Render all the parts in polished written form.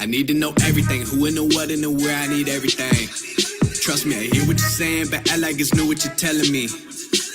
I need to know everything, who and the what and the where, I need everything. Trust me, I hear what you're saying, but act like it's new what you're telling me.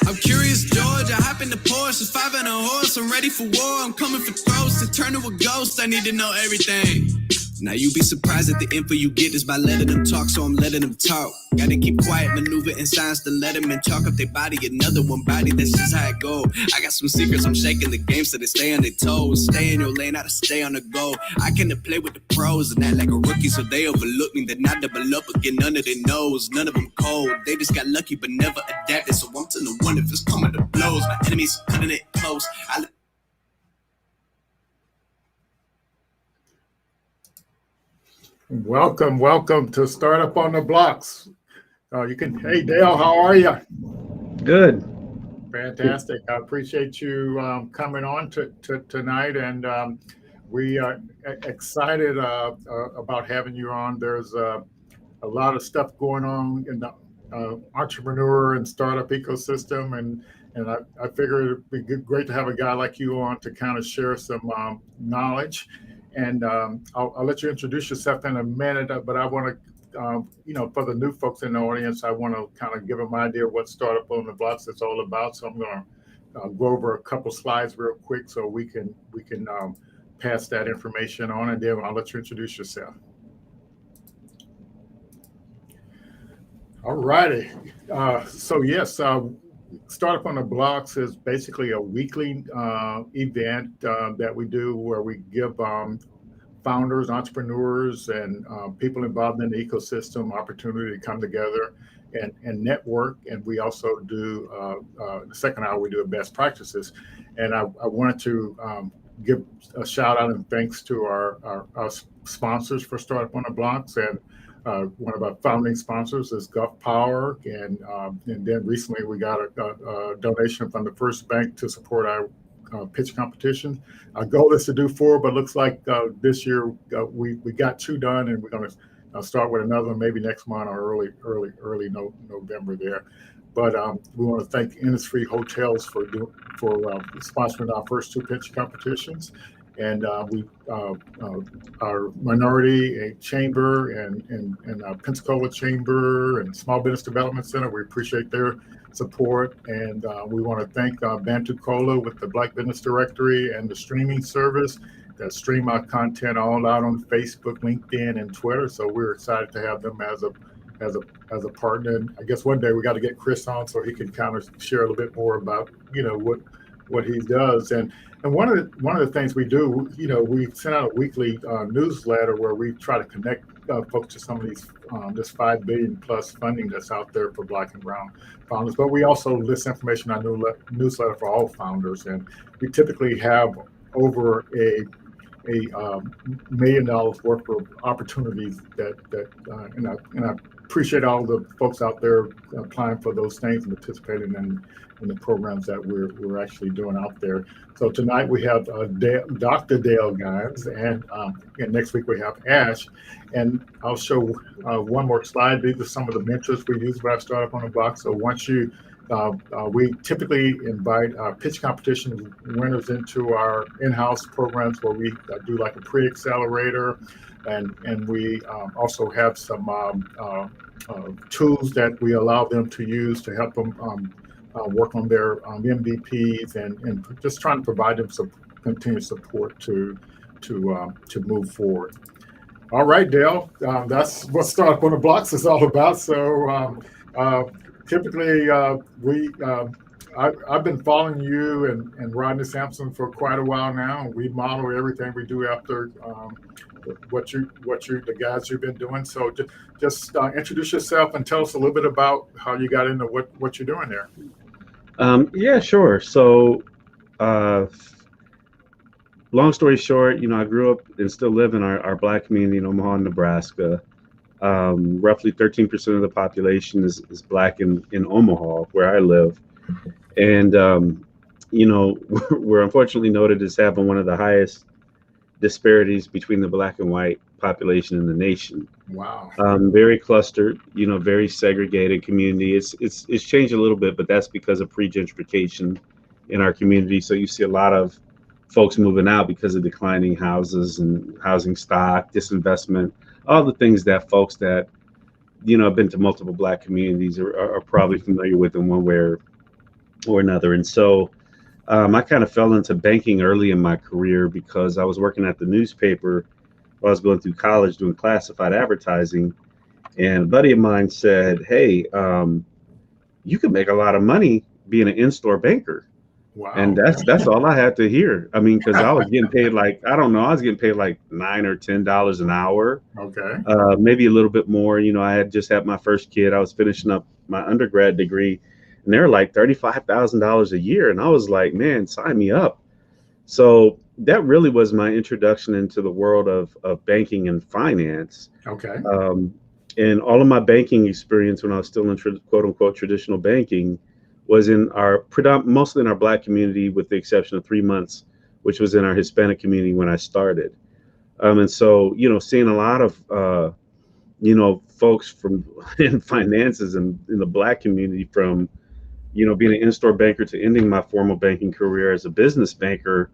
I'm curious, George, I hop in the Porsche, it's 5 and a horse, I'm ready for war, I'm coming for throats, to turn to a ghost, I need to know everything. Now you be surprised at the info you get is by letting them talk, so I'm letting them talk. Gotta keep quiet, maneuver in silence to let them in, chalk up their body, another one body, that's just how it go. I got some secrets, I'm shaking the game so they stay on their toes. Stay in your lane, how to stay on the go. I can't play with the pros and act like a rookie, so they overlook me. They're not double up again, none of their nose, none of them cold. They just got lucky but never adapted, so I'm to the one if it's coming to blows. My enemies cutting it close. Welcome to Startup on the Blocks. Hey Dale, how are you? Good. Fantastic. I appreciate you coming on tonight, and we are excited about having you on. There's a lot of stuff going on in the entrepreneur and startup ecosystem, and I figured it'd be great to have a guy like you on to kind of share some knowledge. And I'll let you introduce yourself in a minute, but I want to, for the new folks in the audience, I want to kind of give them an idea of what Startup on the Blocks is all about. So I'm going to go over a couple slides real quick so we can pass that information on, and then I'll let you introduce yourself. All righty. So yes, Startup on the Blocks is basically a weekly event that we do where we give founders, entrepreneurs, and people involved in the ecosystem opportunity to come together and network. And we also do, the second hour, we do best practices. And I wanted to give a shout out and thanks to our sponsors for Startup on the Blocks. And one of our founding sponsors is Gulf Power, and then recently we got a donation from the First Bank to support our pitch competition. Our goal is to do 4, but looks like this year we got 2 done, and we're going to start with another one maybe next month or early November there. But we want to thank Innisfree Hotels for sponsoring our first 2 pitch competitions. And our minority chamber and our Pensacola chamber and Small Business Development Center, we appreciate their support. And we want to thank Bantucola with the Black Business Directory and the streaming service that stream our content all out on Facebook, LinkedIn, and Twitter. So we're excited to have them as a partner. And I guess one day we got to get Chris on so he can kind of share a little bit more about what he does. And one of the things we do, we send out a weekly newsletter where we try to connect folks to some of these this $5 billion plus funding that's out there for Black and Brown founders. But we also list information on our newsletter for all founders, and we typically have over a $1 million worth of opportunities and I appreciate all the folks out there applying for those things and participating in the programs that we're actually doing out there. So tonight we have Dr. Dale Gines, and next week we have Ash. And I'll show one more slide. These are some of the mentors we use when I Startup on the Blocks. So once we typically invite our pitch competition winners into our in-house programs where we do like a pre-accelerator, and we also have some tools that we allow them to use to help them work on their MVPs and just trying to provide them some continued support to move forward. All right, Dale, that's what Startup on the Blocks is all about. So typically, I've been following you and Rodney Sampson for quite a while now. We model everything we do after the guys you've been doing. So just introduce yourself and tell us a little bit about how you got into what you're doing there. Yeah, sure. So long story short, I grew up and still live in our Black community in Omaha, Nebraska. Roughly 13% of the population is Black in Omaha, where I live. And, we're unfortunately noted as having one of the highest disparities between the Black and white population in the nation. Wow. Very clustered, very segregated community. It's changed a little bit, but that's because of pre-gentrification in our community. So you see a lot of folks moving out because of declining houses and housing stock, disinvestment, all the things that folks that, have been to multiple Black communities are probably familiar with in one way or another. And so I kind of fell into banking early in my career because I was working at the newspaper while I was going through college doing classified advertising. And a buddy of mine said, "Hey, you could make a lot of money being an in-store banker." Wow. And that's all I had to hear. I mean, because I was getting paid like, I don't know, I was getting paid like $9 or $10 an hour, Okay. maybe a little bit more. I had just had my first kid. I was finishing up my undergrad degree, and they were like $35,000 a year. And I was like, man, sign me up. So that really was my introduction into the world of banking and finance. Okay. And all of my banking experience when I was still in quote unquote traditional banking was in mostly in our Black community, with the exception of 3 months, which was in our Hispanic community when I started. And so, seeing a lot of, folks from in finances and in the Black community, from, being an in-store banker to ending my formal banking career as a business banker,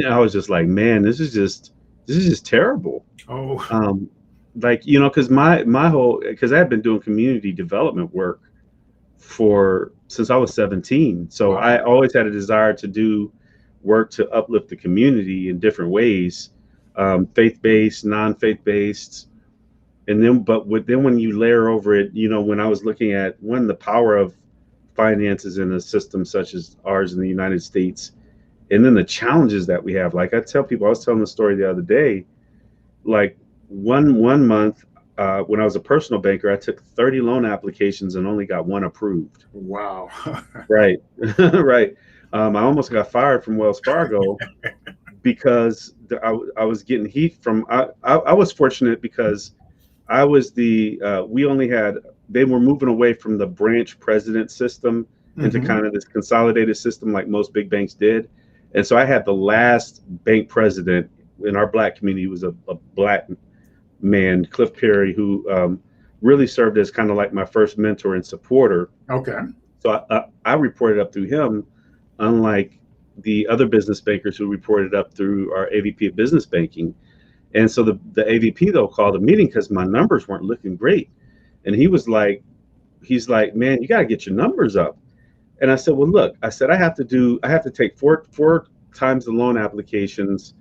I was just like, man, this is just terrible. Oh. Because because I had been doing community development work since I was 17. So Wow. I always had a desire to do work to uplift the community in different ways, faith-based, non-faith-based. And then, then when you layer over it, when I was looking at the power of finances in a system such as ours in the United States, and then the challenges that we have. Like I tell people, I was telling the story the other day, like one month, when I was a personal banker, I took 30 loan applications and only got one approved. Wow. Right. Right. I almost got fired from Wells Fargo because I was getting heat from, I was fortunate because I was they were moving away from the branch president system into kind of this consolidated system like most big banks did. And so I had the last bank president in our Black community was a Black man, Cliff Perry, who really served as kind of like my first mentor and supporter. Okay. So I reported up through him, unlike the other business bankers who reported up through our AVP of business banking. And so the AVP though called a meeting because my numbers weren't looking great. And he's like, man, you got to get your numbers up. And I said, well, look, I said, I have to take four times the loan applications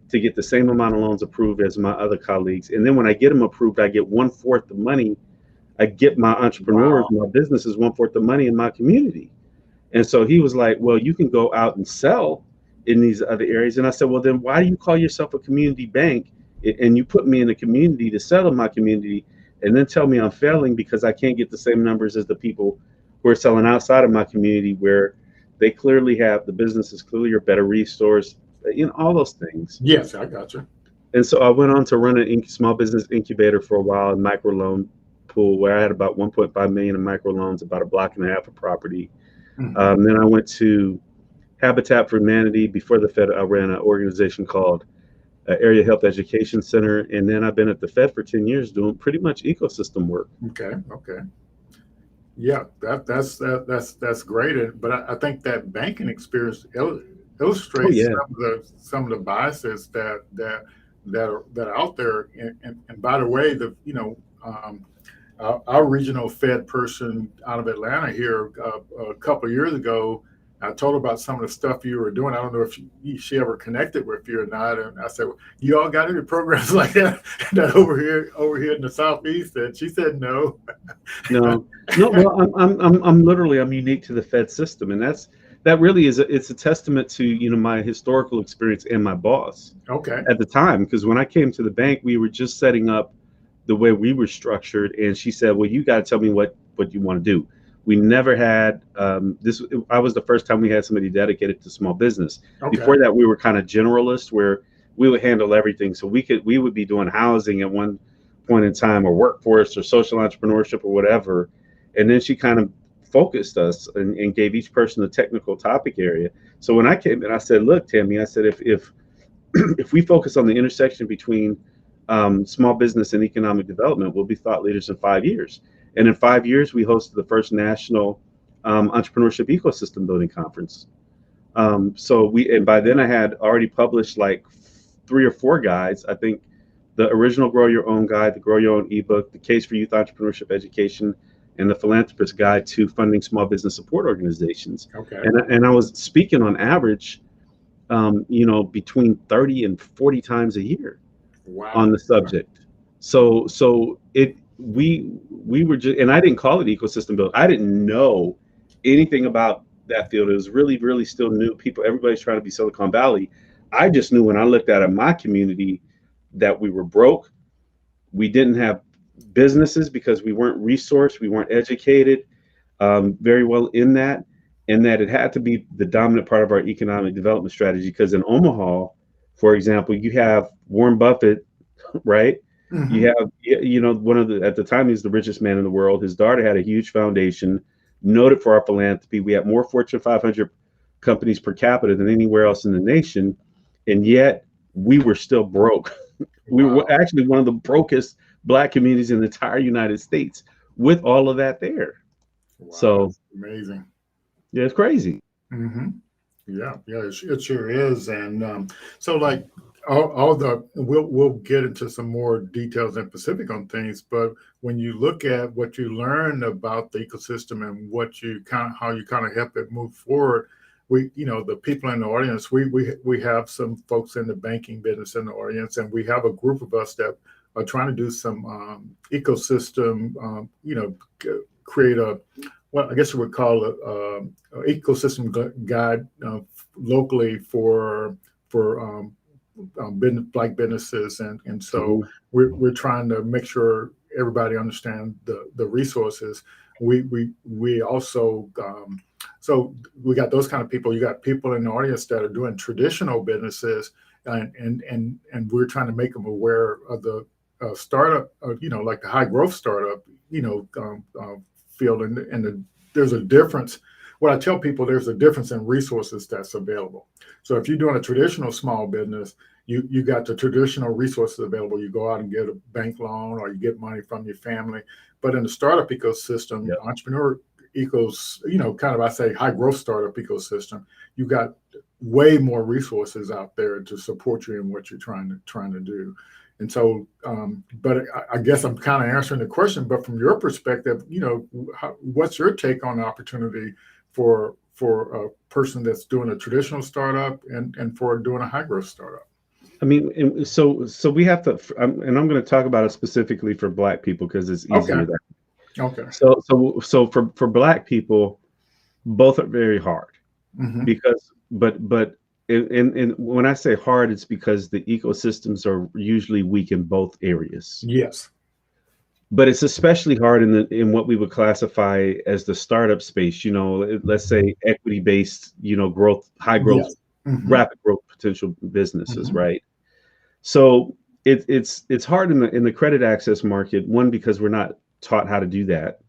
to get the same amount of loans approved as my other colleagues. And then when I get them approved, I get 1/4 the money. I get my entrepreneurs, my businesses 1/4 the money in my community. And so he was like, well, you can go out and sell in these other areas. And I said, well, then why do you call yourself a community bank and you put me in a community to sell in my community and then tell me I'm failing because I can't get the same numbers as the people who are selling outside of my community, where they clearly have, the businesses clearly are better resourced, all those things. Yes, I got you. And so I went on to run a small business incubator for a while, a microloan pool, where I had about 1.5 million in microloans, about a block and a half of property. Mm-hmm. Then I went to Habitat for Humanity. Before the Fed, I ran an organization called Area Health Education Center. And then I've been at the Fed for 10 years doing pretty much ecosystem work. Okay. Yeah, that's great. But I think that banking experience illustrates some of the biases that are out there. And by the way, our regional Fed person out of Atlanta here a couple of years ago, I told her about some of the stuff you were doing. I don't know if she ever connected with you or not. And I said, well, you all got any programs like that over here in the Southeast? And she said, no. No. Well, I'm unique to the Fed system. And that really it's a testament to, my historical experience and my boss. Okay. At the time, because when I came to the bank, we were just setting up the way we were structured. And she said, well, you got to tell me what you want to do. We never had this. I was the first time we had somebody dedicated to small business. Okay. Before that, we were kind of generalist, where we would handle everything. So we would be doing housing at one point in time, or workforce, or social entrepreneurship, or whatever. And then she kind of focused us and gave each person a technical topic area. So when I came in, I said, look, Tammy, I said, if we focus on the intersection between small business and economic development, we'll be thought leaders in 5 years. And in 5 years, we hosted the first national entrepreneurship ecosystem building conference. And by then I had already published like 3 or 4 guides. I think the original Grow Your Own guide, the Grow Your Own ebook, the Case for Youth Entrepreneurship Education, and the Philanthropist Guide to Funding Small Business Support Organizations. Okay. And I was speaking on average, between 30 and 40 times a year Wow. on the subject. So we were just, and I didn't call it ecosystem build. I didn't know anything about that field. It was really, really still new. Everybody's trying to be Silicon Valley. I just knew when I looked at my community that we were broke. We didn't have businesses because we weren't resourced, we weren't educated very well in that, and that it had to be the dominant part of our economic development strategy. Because in Omaha, for example, you have Warren Buffett, right? Mhm. You have, one of the, at the time, he's the richest man in the world. His daughter had a huge foundation, noted for our philanthropy. We had more Fortune 500 companies per capita than anywhere else in the nation, and yet we were still broke. We Wow. were actually one of the brokest Black communities in the entire United States with all of that there. Wow. So That's amazing. yeah, it's crazy. Hmm. Yeah, it sure is. And so, like, all the we'll get into some more details and specific on things, but when you look at what you learn about the ecosystem and what you how you kind of help it move forward, the people in the audience, we have some folks in the banking business in the audience, and we have a group of us that are trying to do some ecosystem, create a, well, I guess we would call it ecosystem guide locally for Black businesses, and so we're trying to make sure everybody understands the resources. We also so we got those kind of people. You got people in the audience that are doing traditional businesses, and we're trying to make them aware of the startup, like the high growth startup, field, and there's a difference. What I tell people, there's a difference in resources that's available. So if you're doing a traditional small business, you got the traditional resources available. You go out and get a bank loan, or you get money from your family. But in the startup ecosystem, Yep. entrepreneur kind of, I say, high growth startup ecosystem, you got way more resources out there to support you in what you're trying to do. And so, but I guess I'm kind of answering the question. But from your perspective, what's your take on the opportunity for a person that's doing a traditional startup and for doing a high growth startup? I mean, so we have to, and I'm going to talk about it specifically for Black people because it's easier. Okay. So for Black people, both are very hard Mm-hmm. because, but and when I say hard, it's because the ecosystems are usually weak in both areas. Yes. But it's especially hard in what we would classify as the startup space. Let's say equity-based, growth, high growth, Yes. Mm-hmm. rapid growth potential businesses, Mm-hmm. right? So it's hard in the credit access market. One, because we're not taught how to do that,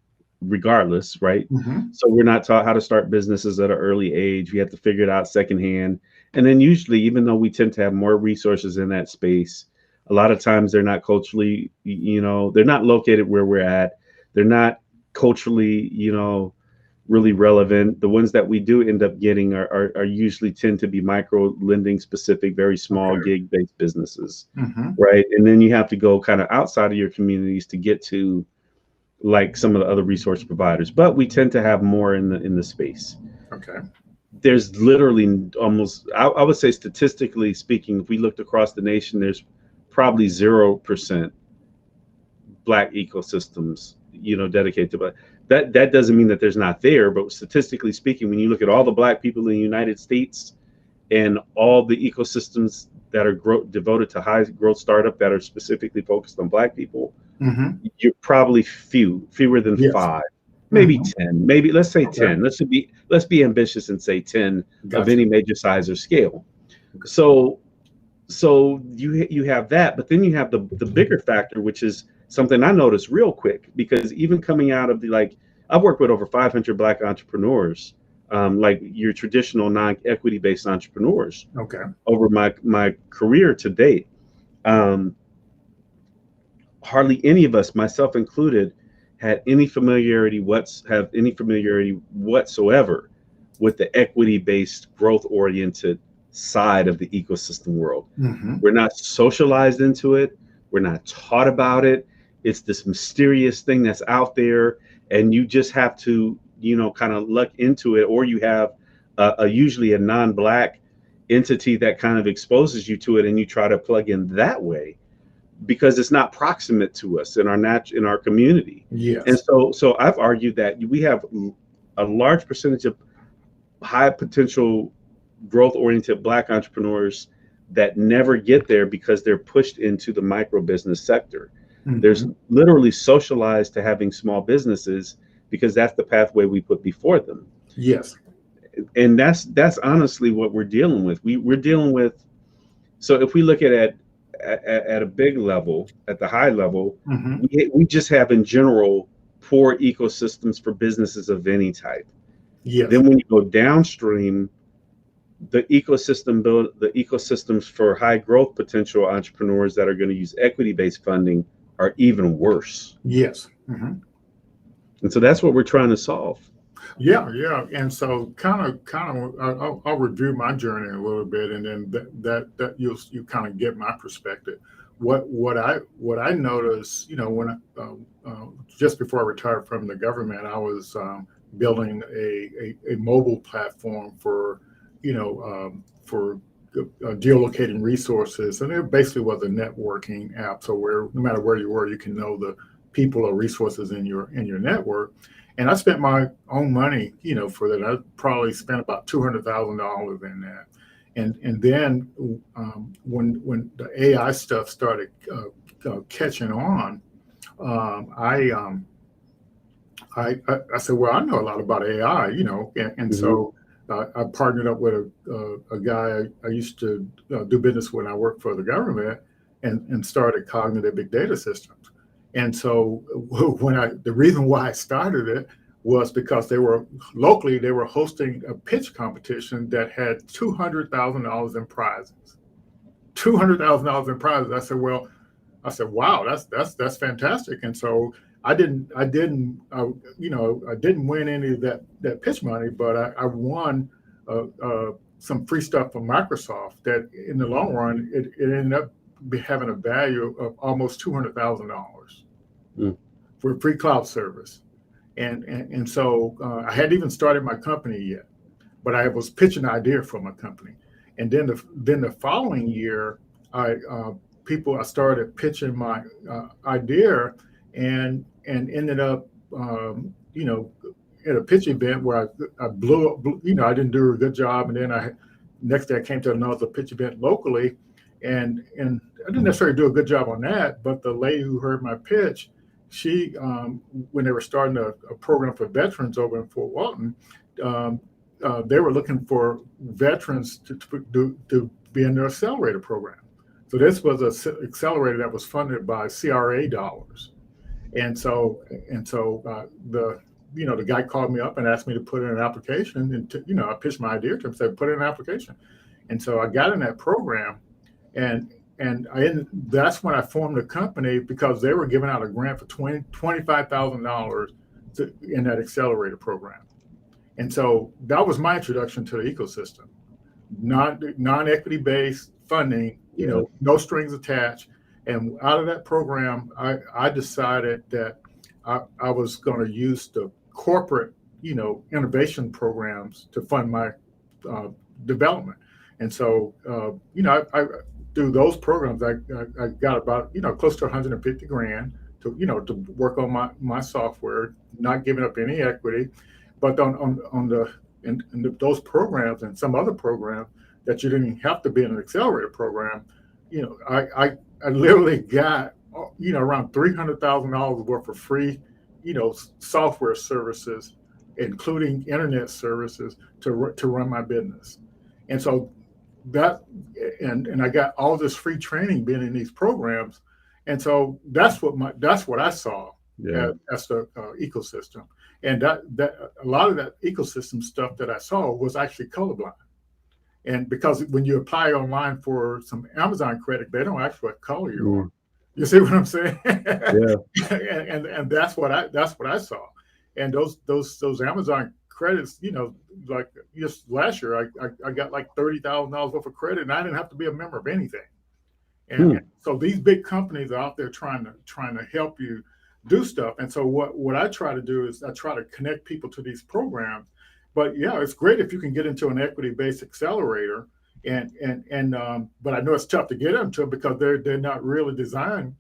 regardless, right? Mm-hmm. So we're not taught how to start businesses at an early age. We have to figure it out secondhand. And then usually, even though we tend to have more resources in that space, a lot of times they're not culturally, they're not located where we're at. They're not culturally, really relevant. The ones that we do end up getting are usually tend to be micro lending specific, very small gig based businesses, Mm-hmm. right? And then you have to go kind of outside of your communities to get to like some of the other resource providers. But we tend to have more in the space. Okay. There's literally almost, I would say statistically speaking, if we looked across the nation, there's probably 0% Black ecosystems, dedicated to, but that doesn't mean that there's not there. But statistically speaking, when you look at all the Black people in the United States and all the ecosystems that are devoted to high growth startup that are specifically focused on Black people, Mm-hmm. you're probably fewer than Yes. 5, maybe Mm-hmm. 10, maybe let's say Okay. 10. Let's be ambitious and say 10 of Gotcha. any major size or scale. Okay. So you have that, but then you have the bigger factor, which is something I noticed real quick, because even coming out of I've worked with over 500 Black entrepreneurs, like your traditional non-equity based entrepreneurs, Okay. over my career to date. Hardly any of us, myself included, have any familiarity whatsoever with the equity-based, growth-oriented side of the ecosystem world. Mm-hmm. We're not socialized into it. We're not taught about it. It's this mysterious thing that's out there, and you just have to, kind of luck into it, or you have usually a non-Black entity that kind of exposes you to it, and you try to plug in that way because it's not proximate to us in our community. Yes. And so I've argued that we have a large percentage of high potential growth oriented Black entrepreneurs that never get there because they're pushed into the micro business sector. Mm-hmm. There's literally socialized to having small businesses because that's the pathway we put before them. Yes. And that's honestly what we're dealing with. We're dealing with, so if we look at a big level, at the high level, mm-hmm. we just have in general poor ecosystems for businesses of any type. Yes. Then when you go downstream, the ecosystems for high growth potential entrepreneurs that are going to use equity-based funding are even worse. Yes. Mm-hmm. And so that's what we're trying to solve. Yeah. And so kind of, I'll review my journey a little bit, and then that you kind of get my perspective. What I noticed, when just before I retired from the government, I was building a mobile platform for geolocating resources, and it basically was a networking app. So where no matter where you were, you can know the people or resources in your network. And I spent my own money, for that. I probably spent about $200,000 in that. And then when the AI stuff started catching on, I said, well, I know a lot about AI, and Mm-hmm. so I partnered up with a guy I used to do business when I worked for the government, and started Cognitive Big Data Systems. And so the reason why I started it was because they were hosting a pitch competition that had $200,000 in prizes. $200,000 in prizes. I said, wow, that's fantastic. And so I didn't win any of that pitch money, but I won some free stuff from Microsoft that in the long run, it ended up having a value of almost $200,000 for a free cloud service. And so I hadn't even started my company yet, but I was pitching an idea for my company. And then the following year, I started pitching my idea, and ended up at a pitch event where I blew up. I didn't do a good job, and then next day I came to another pitch event locally, and I didn't necessarily do a good job on that. But the lady who heard my pitch, she when they were starting a program for veterans over in Fort Walton, they were looking for veterans to be in their accelerator program. So this was an accelerator that was funded by CRA dollars. And so the guy called me up and asked me to put in an application, and I pitched my idea to him, said, put in an application. And so I got in that program, and that's when I formed a company, because they were giving out a grant for $25,000 in that accelerator program. And so that was my introduction to the ecosystem. Non-equity based funding, no strings attached. And out of that program, I decided that I was going to use the corporate, innovation programs to fund my development. And so, I through those programs, I got about, close to 150 grand to work on my software, not giving up any equity. But in those programs and some other programs that you didn't have to be in an accelerator program, I literally got, around $300,000 worth of free, software services, including internet services to run my business. And so and I got all this free training being in these programs. And so that's what I saw as the ecosystem. And that a lot of that ecosystem stuff that I saw was actually colorblind. And because when you apply online for some Amazon credit, they don't actually color you. You see what I'm saying? Yeah. and that's what I saw. And those Amazon credits, like just last year, I got like $30,000 worth of credit, and I didn't have to be a member of anything. And so these big companies are out there trying to help you do stuff. And so what I try to do is I try to connect people to these programs. But yeah, it's great if you can get into an equity-based accelerator. But I know it's tough to get into because they're not really designed,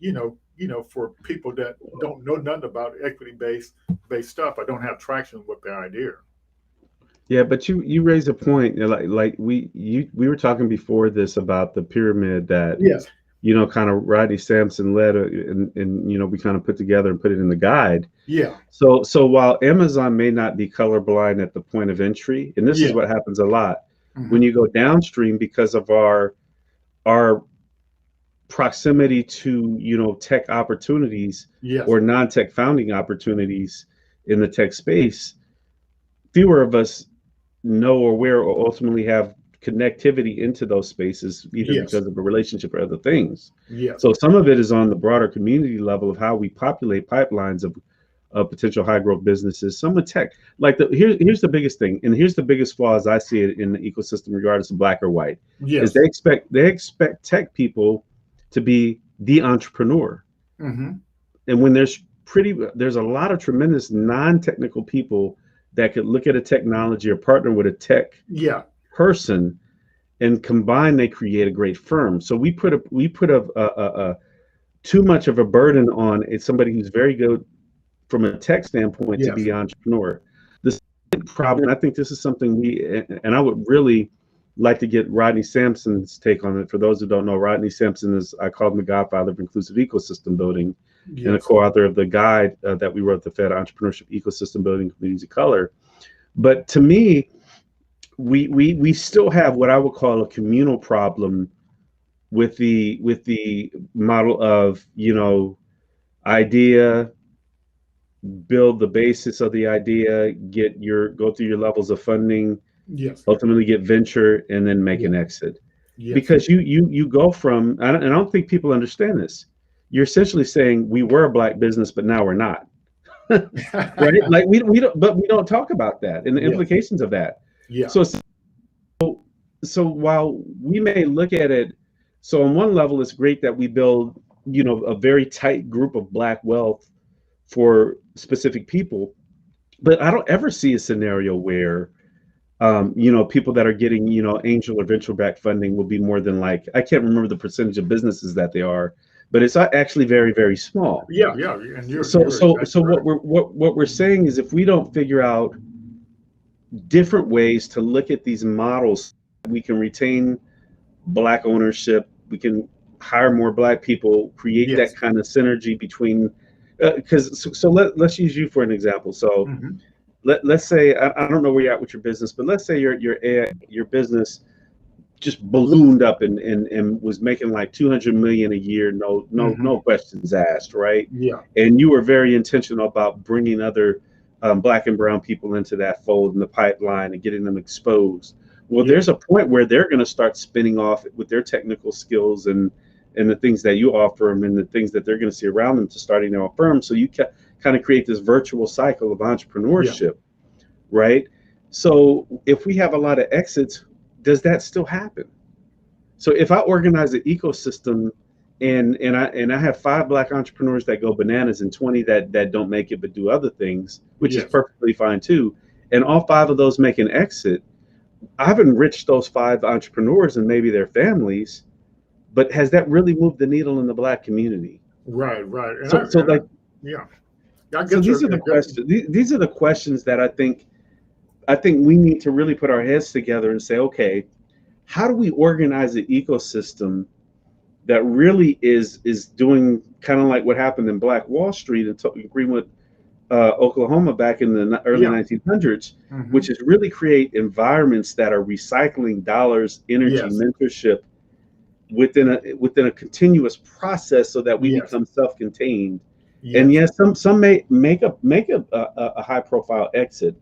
for people that don't know nothing about equity-based stuff. I don't have traction with the idea. Yeah, but you raise a point, like we were talking before this about the pyramid that Yes. Kind of Rodney Sampson led, and we kind of put together and put it in the guide. Yeah. So while Amazon may not be colorblind at the point of entry, and this is what happens a lot when you go downstream because of our proximity to tech opportunities or non-tech founding opportunities in the tech space, fewer of us know or where or ultimately have connectivity into those spaces, either because of a relationship or other things. So some of it is on the broader community level of how we populate pipelines of potential high growth businesses. Some of tech, like here's the biggest thing, and here's the biggest flaw as I see it in the ecosystem, regardless of black or white, is they expect tech people to be the entrepreneur. And when there's a lot of tremendous non-technical people that could look at a technology or partner with a tech person, and combined they create a great firm. So we put a too much of a burden on somebody who's very good from a tech standpoint to be an entrepreneur. The second problem, I think this is something and I would really like to get Rodney Sampson's take on it. For those who don't know, Rodney Sampson is, I call him the godfather of inclusive ecosystem building, and a co-author of the guide that we wrote, the Fed Entrepreneurship Ecosystem Building Communities of Color. But to me, we still have what I would call a communal problem with the model of idea, build the basis of the idea, go through your levels of funding, ultimately get venture, and then make an exit. Because you go from, and I don't think people understand this. You're essentially saying we were a black business, but now we're not. Right? Like we don't talk about that and the implications of that. So while we may look at it, so on one level, it's great that we build, a very tight group of black wealth for specific people, but I don't ever see a scenario where, people that are getting, angel or venture backed funding will be more than, like, I can't remember the percentage of businesses that they are, but it's actually very, very small. And so what we're saying is, if we don't figure out different ways to look at these models, we can retain black ownership, we can hire more black people, create that kind of synergy between, let's use you for an example. So let's say, I don't know where you're at with your business, but let's say your business just ballooned up and was making like 200 million a year, no questions asked, right? And you were very intentional about bringing other black and brown people into that fold in the pipeline and getting them exposed. Well, there's a point where they're going to start spinning off with their technical skills and the things that you offer them and the things that they're going to see around them to starting their own firm. So you kind of create this virtual cycle of entrepreneurship, right? So if we have a lot of exits, does that still happen? So if I organize an ecosystem and I have 5 black entrepreneurs that go bananas and 20 that don't make it but do other things, which is perfectly fine too, and all 5 of those make an exit, I've enriched those 5 entrepreneurs and maybe their families, but has that really moved the needle in the black community? Right. And so these are the questions. These are the questions that I think we need to really put our heads together and say, okay, how do we organize an ecosystem that really is doing kind of like what happened in Black Wall Street and agreeing with Oklahoma back in the early 1900s, which is really create environments that are recycling dollars, energy, mentorship within a continuous process, so that we become self-contained. And some may make a high profile exit,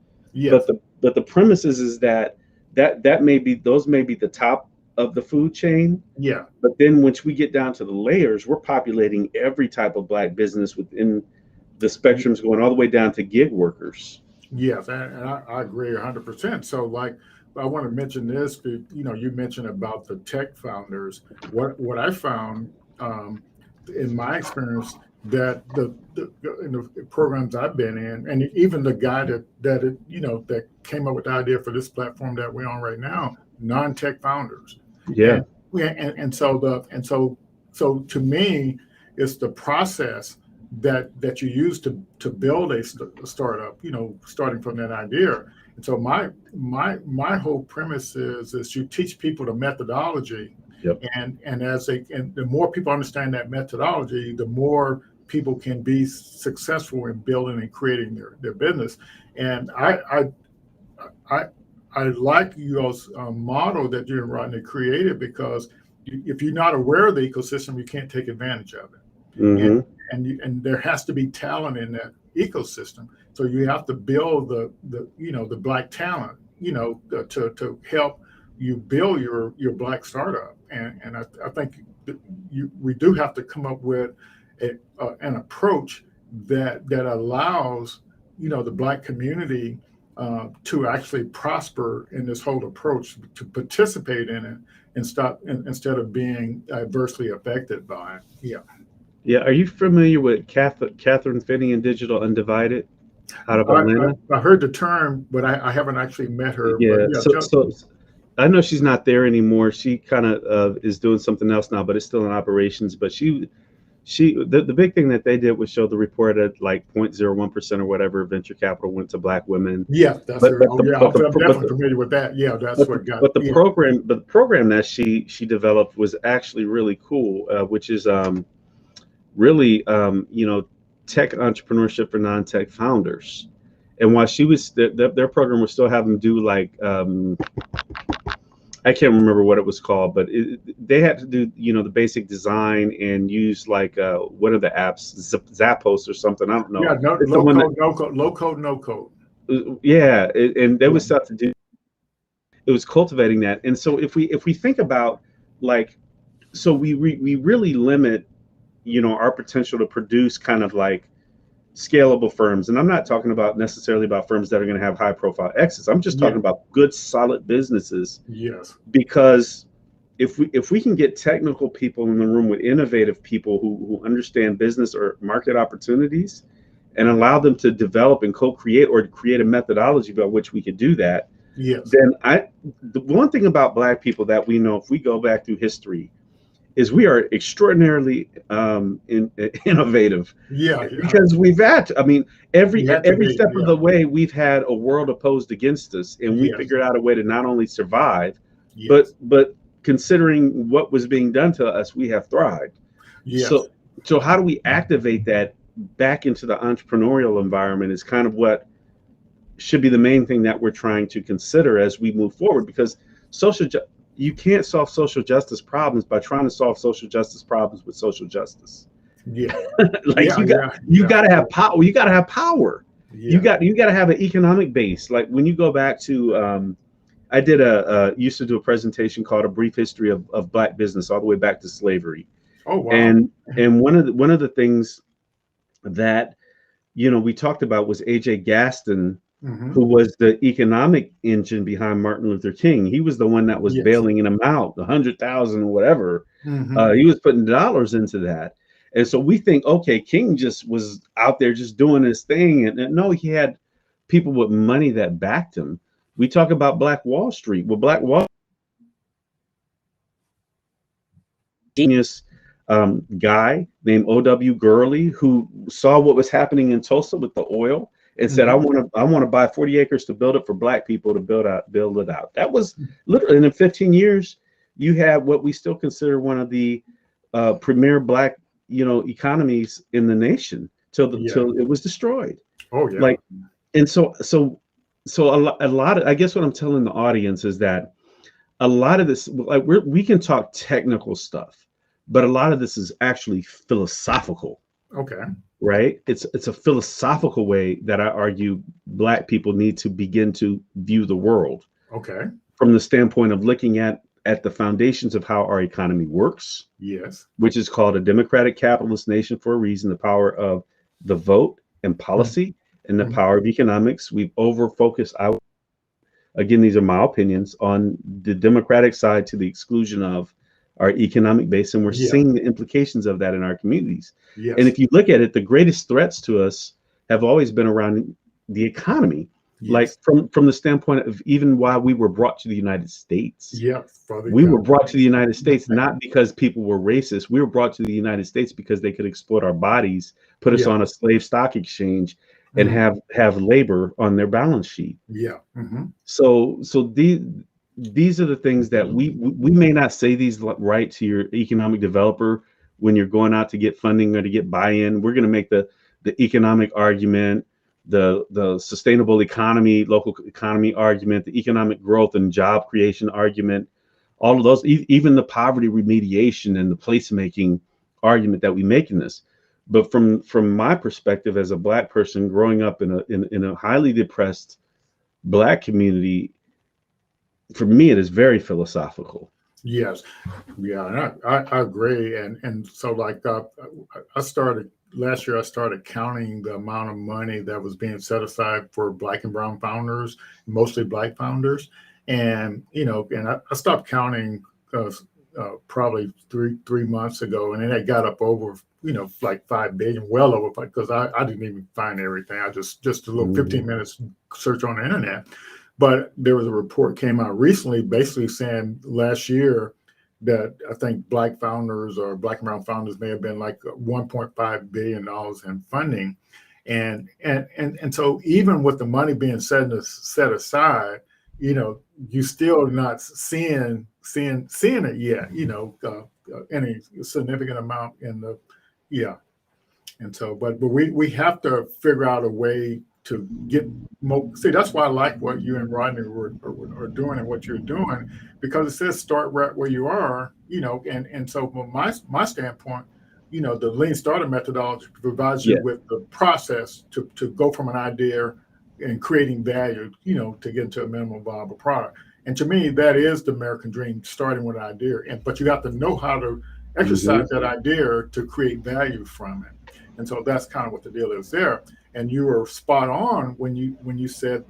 but the premise is that those may be the top of the food chain. But then once we get down to the layers, we're populating every type of black business within the spectrums, going all the way down to gig workers. Yes, and I agree 100%. So, like, I want to mention this. You mentioned about the tech founders. What I found in my experience that in the programs I've been in, and even the guy that came up with the idea for this platform that we're on right now, non-tech founders, Yeah. and so to me, it's the process that you use to build a startup, starting from that idea. And so my whole premise is you teach people the methodology, Yep. and the more people understand that methodology, the more people can be successful in building and creating their business. And I I like your model that you and Rodney created, because if you're not aware of the ecosystem, you can't take advantage of it. and Hmm. and there has to be talent in that ecosystem. So you have to build the black talent, to help you build your black startup. And I think we do have to come up with an approach that allows the black community to actually prosper in this whole approach, to participate in it and stop instead of being adversely affected by it. Yeah. Yeah. Are you familiar with Catherine Finney and Digital Undivided out of I, Atlanta? I heard the term, but I haven't actually met her. But Yeah. yeah, So I know she's not there anymore. She kind of is doing something else now, but it's still in operations. But the big thing that they did was show the report at like 0.01% or whatever venture capital went to black women. yeah, that's But her. but Oh the yeah, but the I'm but definitely the familiar with that. Yeah, that's but what the, got. but the Yeah, program that she developed was actually really cool, which is really tech entrepreneurship for non-tech founders. And while she was their program was still having them do like I can't remember what it was called, but they had to do the basic design and use like one of the apps, Zappos or something. I don't yeah. know. No, It's the low one that code, no code, low code, no code. yeah, and there Yeah. was stuff to do. It was cultivating that. And so if we think about like, so we really limit our potential to produce kind of like scalable firms. And I'm not talking about necessarily about firms that are going to have high profile exits. I'm just talking Yeah. about good solid businesses, Yes. because if we can get technical people in the room with innovative people who understand business or market opportunities, and allow them to develop and co-create or create a methodology by which we could do that, Yes. then the one thing about black people that we know, if we go back through history, is we are extraordinarily innovative, Yeah. Yeah. because I mean, We had to every be. step of Yeah. the way we've had a world opposed against us, and we Yes. figured out a way to not only survive, Yes. but considering what was being done to us, we have thrived. Yes. So how do we activate that back into the entrepreneurial environment is kind of what should be the main thing that we're trying to consider as we move forward, because you can't solve social justice problems by trying to solve social justice problems with social justice. Yeah. Like Yeah. Yeah. you Yeah. got to have power. You got to have power. Yeah. You got to have an economic base. Like when you go back to I did used to do a presentation called A Brief History of Black Business, all the way back to slavery. Oh wow. And one of the things that we talked about was AJ Gaston, Hmm. who was the economic engine behind Martin Luther King. He was the one that was Yes. bailing him out, 100,000 or whatever. Hmm. He was putting dollars into that. And so we think, okay, King just was out there just doing his thing. And no, he had people with money that backed him. We talk about Black Wall Street. Well, Black Wall genius guy named O.W. Gurley, who saw what was happening in Tulsa with the oil and said, Hmm. I want to buy 40 acres to build it for Black people to build it out. That was literally, and in 15 years, you had what we still consider one of the premier Black, economies in the nation Yeah. till it was destroyed. Oh yeah. Like, and so a lot of, I guess what I'm telling the audience is that a lot of this, like we can talk technical stuff, but a lot of this is actually philosophical, Okay. right? It's a philosophical way that I argue Black people need to begin to view the world, Okay. from the standpoint of looking at the foundations of how our economy works, Yes. which is called a democratic capitalist nation for a reason, the power of the vote and policy, and the power of economics. We've over focused, again, these are my opinions, on the Democratic side to the exclusion of our economic base. And we're seeing the implications of that in our communities. And if you look at it, the greatest threats to us have always been around the economy. Like from the standpoint of even why we were brought to the United States. We were brought to the United States not because people were racist. We were brought to the United States because they could exploit our bodies, put us on a slave stock exchange, and have labor on their balance sheet. So these are the things that we may not say these right to your economic developer when you're going out to get funding or to get buy-in. We're going to make the economic argument, the sustainable economy, local economy argument, the economic growth and job creation argument, all of those, even the poverty remediation and the placemaking argument that we make in this. But from my perspective as a Black person growing up in a highly depressed Black community, for me, it is very philosophical. Yes. Yeah. And I agree. And so like last year, I started counting the amount of money that was being set aside for Black and brown founders, mostly Black founders. And, and I stopped counting probably three months ago. And then it got up over, like 5 billion, well over, because I didn't even find everything. I just a little 15 minutes search on the internet. But there was a report came out recently basically saying last year that I think Black founders or Black and brown founders may have been like $1.5 billion in funding. And so even with the money being set aside, you still not seeing it yet, any significant amount in the, And so, but we have to figure out a way to get more. See, that's why I like what you and Rodney are doing and what you're doing, because it says start right where you are, and so from my standpoint, the lean startup methodology provides you with the process to go from an idea and creating value, to get into a minimum viable product. And to me, that is the American dream, starting with an idea. But you got to know how to exercise that idea to create value from it. And so that's kind of what the deal is there. And you were spot on when you said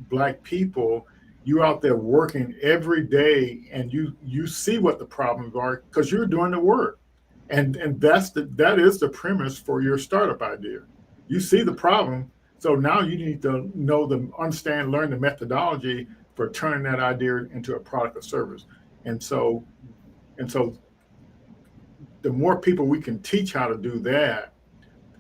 Black people, you're out there working every day and you see what the problems are because you're doing the work. And that is the premise for your startup idea. You see the problem. So now you need to learn the methodology for turning that idea into a product or service. And so the more people we can teach how to do that,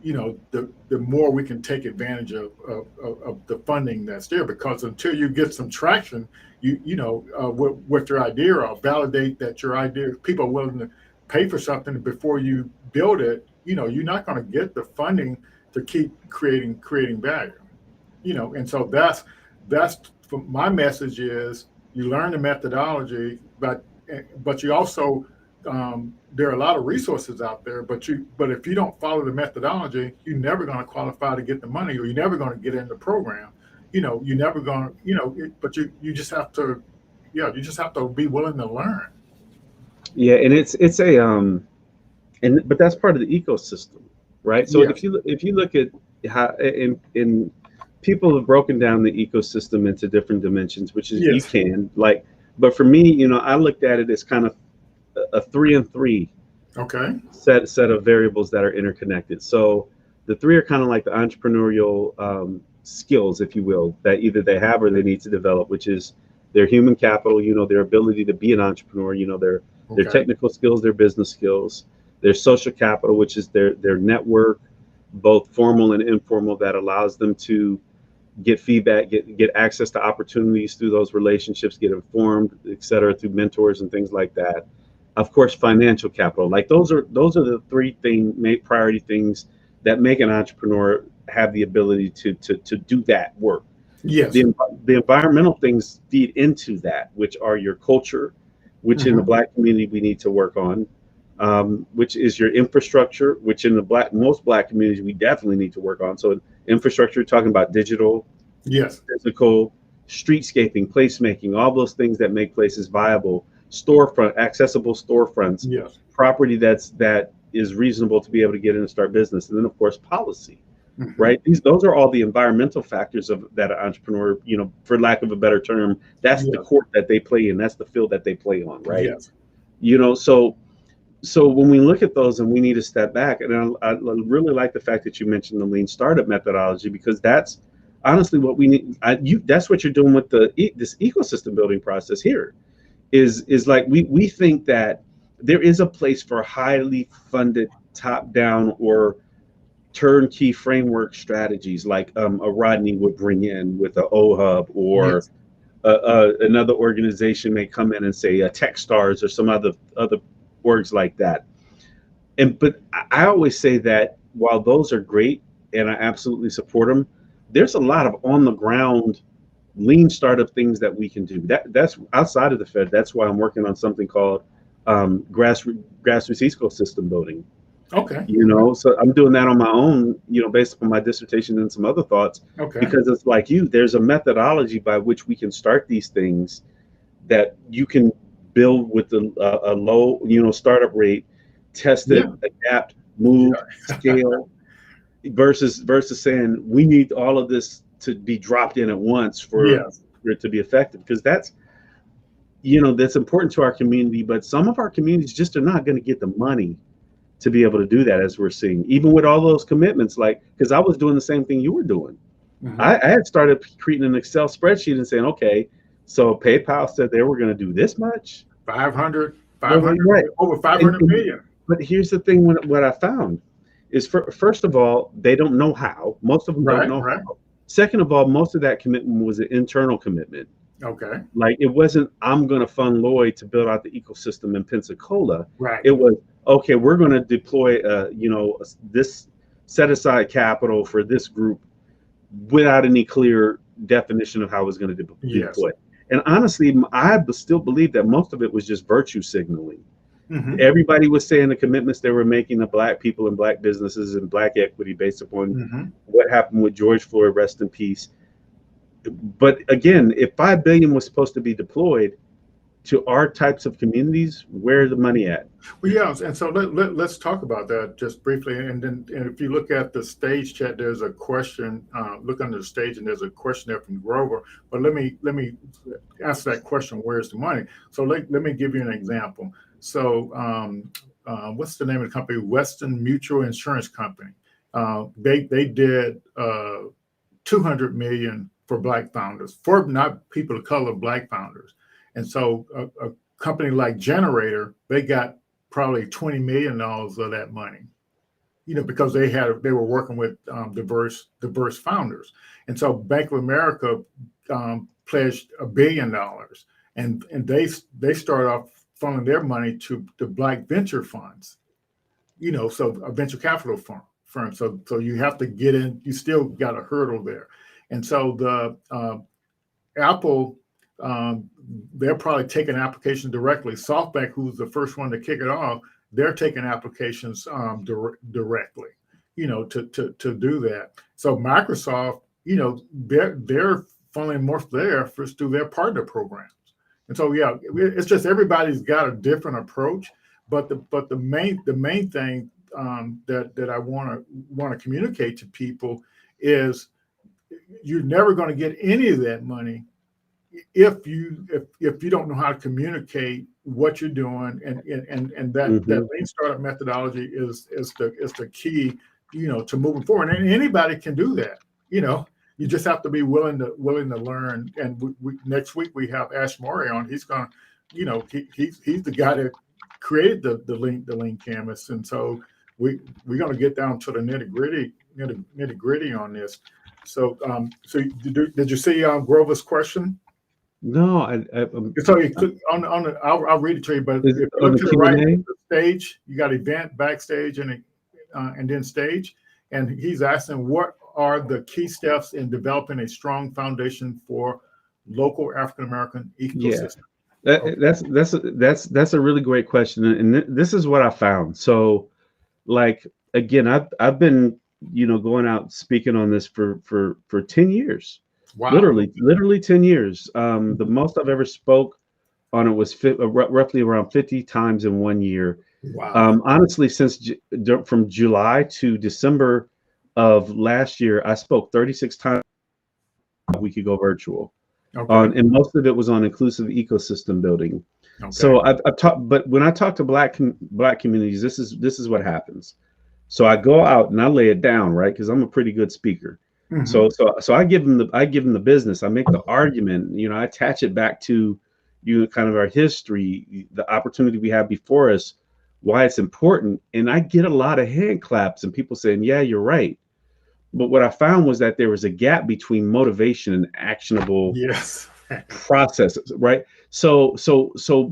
the more we can take advantage of the funding that's there. Because until you get some traction, with your idea or validate that your idea, people are willing to pay for something before you build it, you're not going to get the funding to keep creating value. And so that's my message is you learn the methodology, but you also there are a lot of resources out there, but if you don't follow the methodology, you're never going to qualify to get the money, or you're never going to get in the program. You're never going to, but you just have to, you just have to be willing to learn. Yeah, and it's but that's part of the ecosystem, right? So if you look at how in people have broken down the ecosystem into different dimensions, which is you can but for me, I looked at it as kind of a 3 and 3 set of variables that are interconnected. So the 3 are kind of like the entrepreneurial skills, if you will, that either they have or they need to develop, which is their human capital, their ability to be an entrepreneur, their technical skills, their business skills, their social capital, which is their network, both formal and informal, that allows them to get feedback, get access to opportunities through those relationships, get informed, et cetera, through mentors and things like that. Of course, financial capital. Like those are the 3 priority things that make an entrepreneur have the ability to do that work. Yes. The environmental things feed into that, which are your culture, which in the Black community we need to work on, which is your infrastructure, which in most Black communities we definitely need to work on. So infrastructure, talking about digital, physical, streetscaping, placemaking, all those things that make places viable, accessible storefronts, property that is reasonable to be able to get in and start business, and then of course policy, Mhm. right? Those are all the environmental factors of that entrepreneur, for lack of a better term, that's the Yes. court that they play in, that's the field that they play on, right? Yes. So when we look at those, and we need to step back, and I really like the fact that you mentioned the lean startup methodology, because that's honestly what we need. That's what you're doing with this ecosystem building process here. Is like we think that there is a place for highly funded top down or turnkey framework strategies, like a Rodney would bring in with a OHub, or Yes. another organization may come in and say TechStars or some other orgs like that. But I always say that while those are great and I absolutely support them, there's a lot of on the ground lean startup things that we can do. That's outside of the Fed. That's why I'm working on something called grassroots ecosystem building. Okay. So I'm doing that on my own, based upon my dissertation and some other thoughts, Okay. because it's like there's a methodology by which we can start these things that you can build with a low, startup rate, test it, Yeah. adapt, move, Yeah. scale, versus saying we need all of this to be dropped in at once for Yes. it to be effective, because that's important to our community, but some of our communities just are not going to get the money to be able to do that, as we're seeing, even with all those commitments. Like, because I was doing the same thing you were doing. Mhm. I had started creating an Excel spreadsheet and saying, okay, so PayPal said they were going to do this much. 500, Right. over 500 million. But here's the thing: what I found is, first of all, they don't know how. Most of them don't Right. know Right. how. Second of all, most of that commitment was an internal commitment. Okay. Like, it wasn't, I'm going to fund Lloyd to build out the ecosystem in Pensacola. Right. It was, okay, we're going to deploy, this set aside capital for this group without any clear definition of how it was going to be Yes. deployed. And honestly, I still believe that most of it was just virtue signaling. Mhm. Everybody was saying the commitments they were making to Black people and Black businesses and Black equity, based upon Mhm. what happened with George Floyd, rest in peace. But again, if $5 billion was supposed to be deployed to our types of communities, where's the money at? Well, yeah, and so let's talk about that just briefly. And if you look at the stage chat, there's a question. Look under the stage, and there's a question there from Grover. But let me answer that question. Where's the money? So let me give you an example. So what's the name of the company? Western Mutual Insurance Company. They did 200 million for Black founders, for not people of color, Black founders. And so a company like Generator, they got probably $20 million of that money, because they were working with diverse founders. And so Bank of America pledged $1 billion, and they start off funneling their money to the Black venture funds, so a venture capital firm. So you have to get in, you still got a hurdle there. And so the Apple, they're probably taking applications directly. SoftBank, who's the first one to kick it off, they're taking applications directly, to do that. So Microsoft, they're funneling most of their efforts through their partner programs. And so, yeah, it's just everybody's got a different approach. But the main thing that I want to communicate to people is you're never going to get any of that money if you don't know how to communicate what you're doing, and that lean startup methodology is the key, to moving forward. And anybody can do that. You just have to be willing to learn. And next week we have Ash Murray on. He's gonna, he's the guy that created the lean canvas, and so we're gonna get down to the nitty gritty on this. So did you see Grover's question? No, So you click on the, I'll read it to you, but if you on look the to the right, Q&A? the stage, you got event, backstage, and then stage. And he's asking, what are the key steps in developing a strong foundation for local African American ecosystem? That's a really great question, and this is what I found. So, like, again, I've been going out speaking on this for 10 years. Wow. Literally 10 years. The most I've ever spoke on it was roughly around 50 times in 1 year. Wow. Honestly, since from July to December of last year, I spoke 36 times we could go virtual. Okay. And most of it was on inclusive ecosystem building. Okay. So I've talked, but when I talk to black communities, this is what happens. So I go out and I lay it down, right? Because I'm a pretty good speaker. Mm-hmm. So I give them the business. I make the argument. I attach it back to kind of our history, the opportunity we have before us, why it's important, and I get a lot of hand claps and people saying, "Yeah, you're right." But what I found was that there was a gap between motivation and actionable Yes. processes, right? So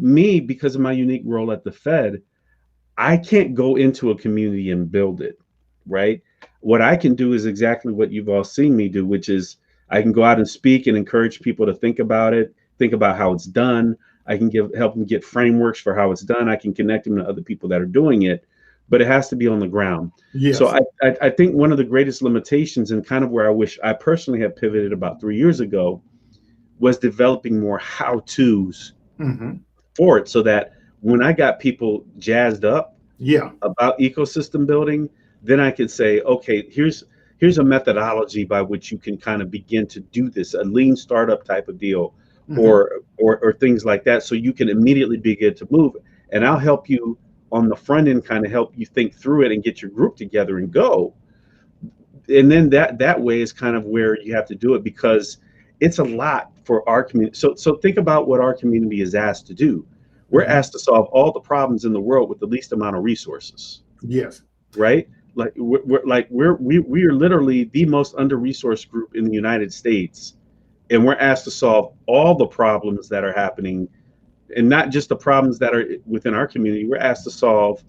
me, because of my unique role at the Fed, I can't go into a community and build it, right? What I can do is exactly what you've all seen me do, which is I can go out and speak and encourage people to think about it, think about how it's done. I can help them get frameworks for how it's done. I can connect them to other people that are doing it, but it has to be on the ground. So Yes. I think one of the greatest limitations, and kind of where I wish I personally had pivoted about 3 years ago, was developing more how to's Mm-hmm. for it, so that when I got people jazzed up Yeah. about ecosystem building, then I could say, okay, here's a methodology by which you can kind of begin to do this, a lean startup type of deal, Mm-hmm. or things like that, so you can immediately begin to move. And I'll help you on the front end, kind of help you think through it and get your group together and go. And then that way is kind of where you have to do it, because it's a lot for our community. So think about what our community is asked to do. We're Mm-hmm. asked to solve all the problems in the world with the least amount of resources, Yes. right? Like we are literally the most under-resourced group in the United States, and we're asked to solve all the problems that are happening, and not just the problems that are within our community. We're asked to solve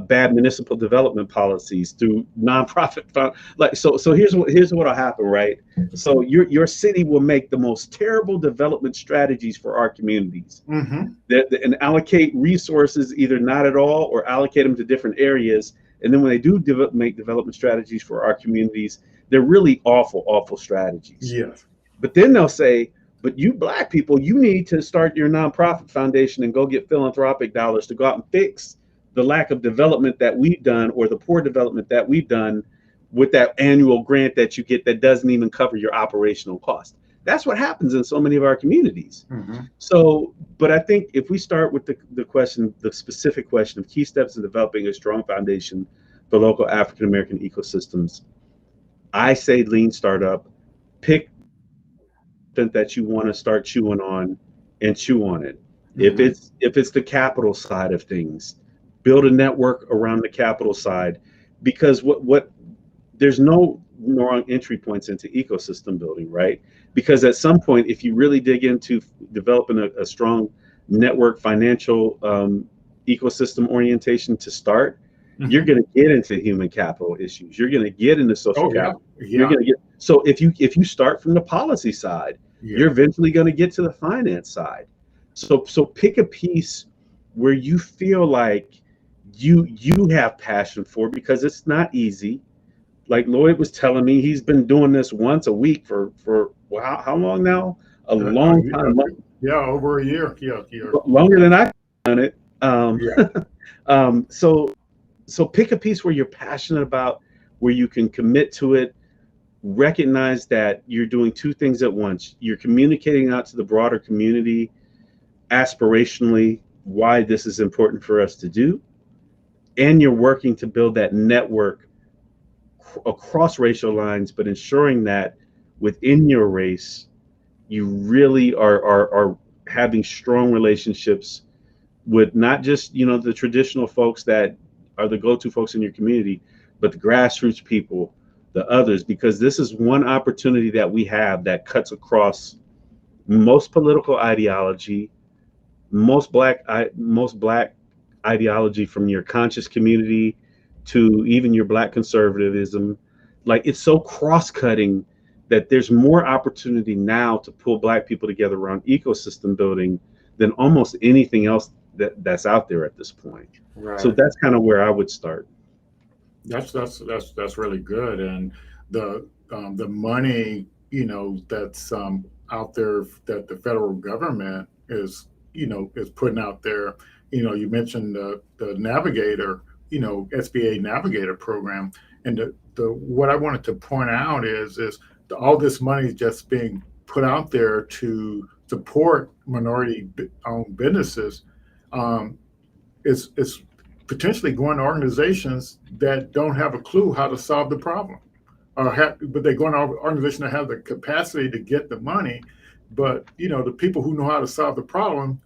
bad municipal development policies through nonprofit fund. Like so here's what'll happen, right? So your city will make the most terrible development strategies for our communities, Mm-hmm. and allocate resources either not at all or allocate them to different areas. And then when they do make development strategies for our communities, they're really awful strategies. Yes. But then they'll say, but you black people, you need to start your nonprofit foundation and go get philanthropic dollars to go out and fix the lack of development that we've done, or the poor development that we've done, with that annual grant that you get that doesn't even cover your operational cost. That's what happens in so many of our communities. Mm-hmm. So, but I think if we start with the specific question of key steps in developing a strong foundation for local African American ecosystems, I say lean startup. Pick that you want to start chewing on, and chew on it. If Mm-hmm. it's the capital side of things, build a network around the capital side, because what there's no wrong entry points into ecosystem building, right? Because at some point, if you really dig into developing a strong network financial ecosystem orientation to start, you're Mm-hmm. going to get into human capital issues. You're going to get into social Oh yeah. capital. You're Yeah. going to get, so if you start from the policy side, Yeah. you're eventually going to get to the finance side. So pick a piece where you feel like you have passion for, because it's not easy. Like Lloyd was telling me, he's been doing this once a week for how long now? A long Yeah. time, Yeah. Over a year. Yeah. Yeah. longer than I've done it. Um, Yeah. so pick a piece where you're passionate about, where you can commit to it. Recognize that you're doing two things at once. You're communicating out to the broader community aspirationally why this is important for us to do, and you're working to build that network across racial lines, but ensuring that within your race, you really are having strong relationships with not just the traditional folks that are the go-to folks in your community, but the grassroots people, the others, because this is one opportunity that we have that cuts across most political ideology, most black ideology, from your conscious community to even your black conservatism. Like, it's so cross-cutting that there's more opportunity now to pull black people together around ecosystem building than almost anything else that's out there at this point. So Right. that's kind of where I would start. That's really good. And the money, that's out there that the federal government is putting out there. You mentioned the Navigator, SBA Navigator program. And the what I wanted to point out is all this money is just being put out there to support minority-owned businesses. Um, is potentially going to organizations that don't have a clue how to solve the problem, but they're going to organizations that have the capacity to get the money, but the people who know how to solve the problem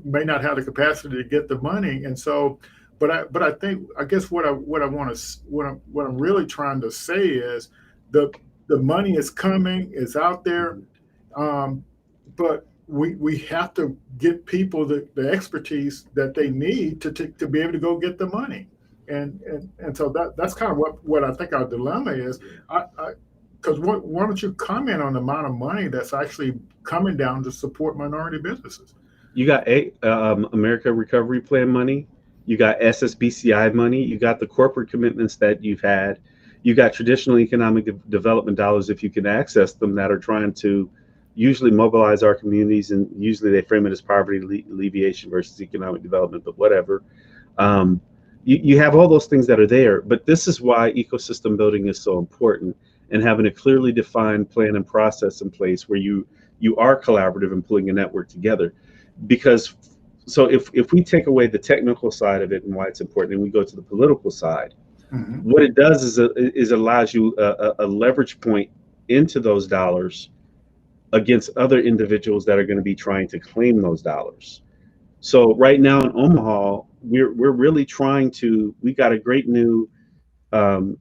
may not have the capacity to get the money, and so. But I guess what I'm really trying to say is the money is coming, is out there, but we have to get people the expertise that they need to be able to go get the money, and so that's kind of what I think our dilemma is. Because why don't you comment on the amount of money that's actually coming down to support minority businesses? You got America Recovery Plan money. You got SSBCI money. You got the corporate commitments that you've had. You got traditional economic development dollars, if you can access them, that are trying to usually mobilize our communities, and usually they frame it as poverty alleviation versus economic development, but whatever. You have all those things that are there, but this is why ecosystem building is so important, and having a clearly defined plan and process in place where you are collaborative and pulling a network together. Because so if we take away the technical side of it and why it's important, and we go to the political side, what it does is allows you a leverage point into those dollars against other individuals that are going to be trying to claim those dollars. So right now in Omaha, we're really trying to. We got a great new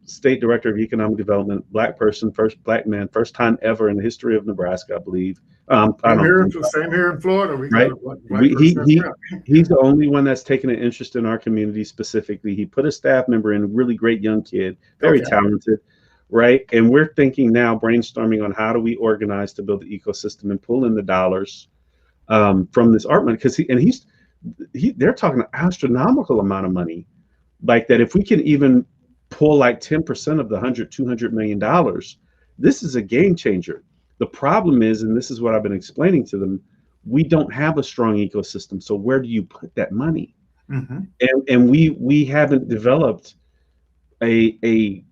state director of economic development, Black person, first Black man, first time ever in the history of Nebraska, I believe. Same here in Florida. We right? got a Black person. He's the only one that's taken an interest in our community specifically. He put a staff member in, a really great young kid, very talented, right? And we're thinking now, brainstorming on how do we organize to build the ecosystem and pull in the dollars from this art money, because they're talking an astronomical amount of money, like that. If we can even pull like 10% of the $200 million, this is a game changer. The problem is, and this is what I've been explaining to them, we don't have a strong ecosystem. So where do you put that money? And we haven't developed a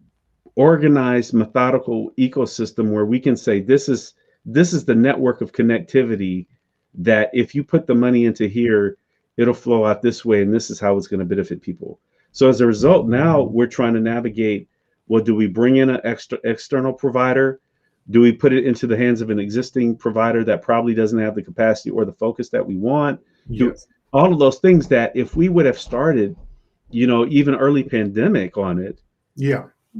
organized, methodical ecosystem where we can say this is the network of connectivity that if you put the money into here, it'll flow out this way, and this is how it's going to benefit people. So as a result, now we're trying to navigate, well, do we bring in an external provider? Do we put it into the hands of an existing provider that probably doesn't have the capacity or the focus that we want? Yes. All of those things that if we would have started, even early pandemic on it,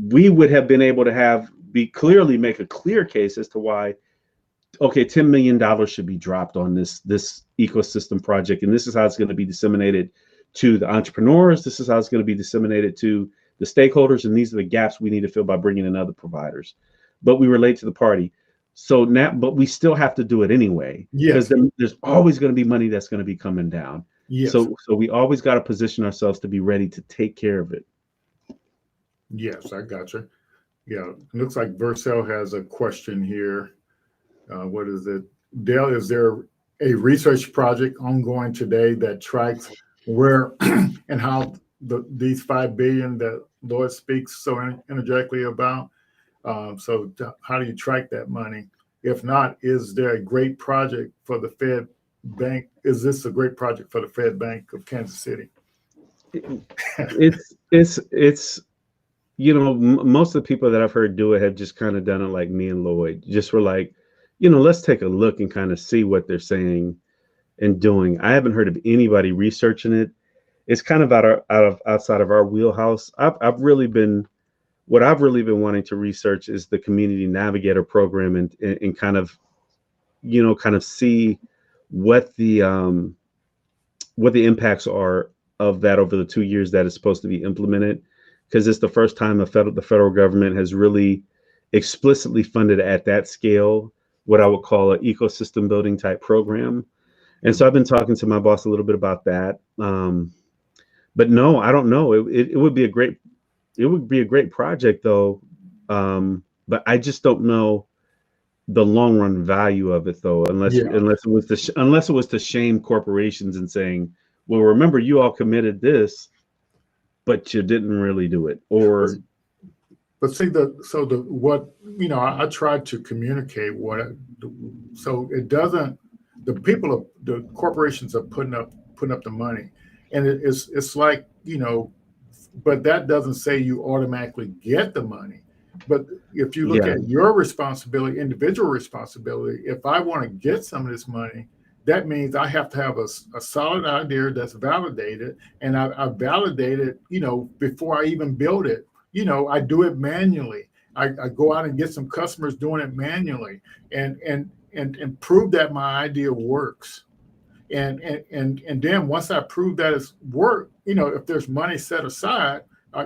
we would have been able to make a clear case as to why, okay, $10 million should be dropped on this ecosystem project. And this is how it's going to be disseminated to the entrepreneurs. This is how it's going to be disseminated to the stakeholders. And these are the gaps we need to fill by bringing in other providers. But we relate to the party. So now, but we still have to do it anyway. Because there's always going to be money that's going to be coming down. So we always got to position ourselves to be ready to take care of it. Yes, I got you. Yeah, it looks like Vercel has a question here. What is it? Dale, is there a research project ongoing today that tracks where and how these $5 billion that Lloyd speaks so energetically about? So how do you track that money? If not, is there a great project for the Fed Bank? Is this a great project for the Fed Bank of Kansas City? It's most of the people that I've heard do it have just kind of done it like me and Lloyd. Just were like, let's take a look and kind of see what they're saying and doing. I haven't heard of anybody researching it. It's kind of outside of our wheelhouse. What I've really been wanting to research is the Community Navigator program and kind of see what the impacts are of that over the 2 years that it's supposed to be implemented, because it's the first time the federal government has really explicitly funded at that scale what I would call an ecosystem building type program. And so I've been talking to my boss a little bit about that. But no, I don't know. It would be a great project though. But I just don't know the long run value of it though, unless it was to shame corporations and saying, well, remember you all committed this, but you didn't really do it. Or But see what I tried to communicate so it doesn't. The corporations are putting up the money, and it's like but that doesn't say you automatically get the money. But if you look Yeah. at your responsibility, individual responsibility, if I want to get some of this money, that means I have to have a solid idea that's validated, and I validate it, before I even build it. I do it manually. I go out and get some customers doing it manually, and prove that my idea works. And then once I prove that it's work, if there's money set aside, I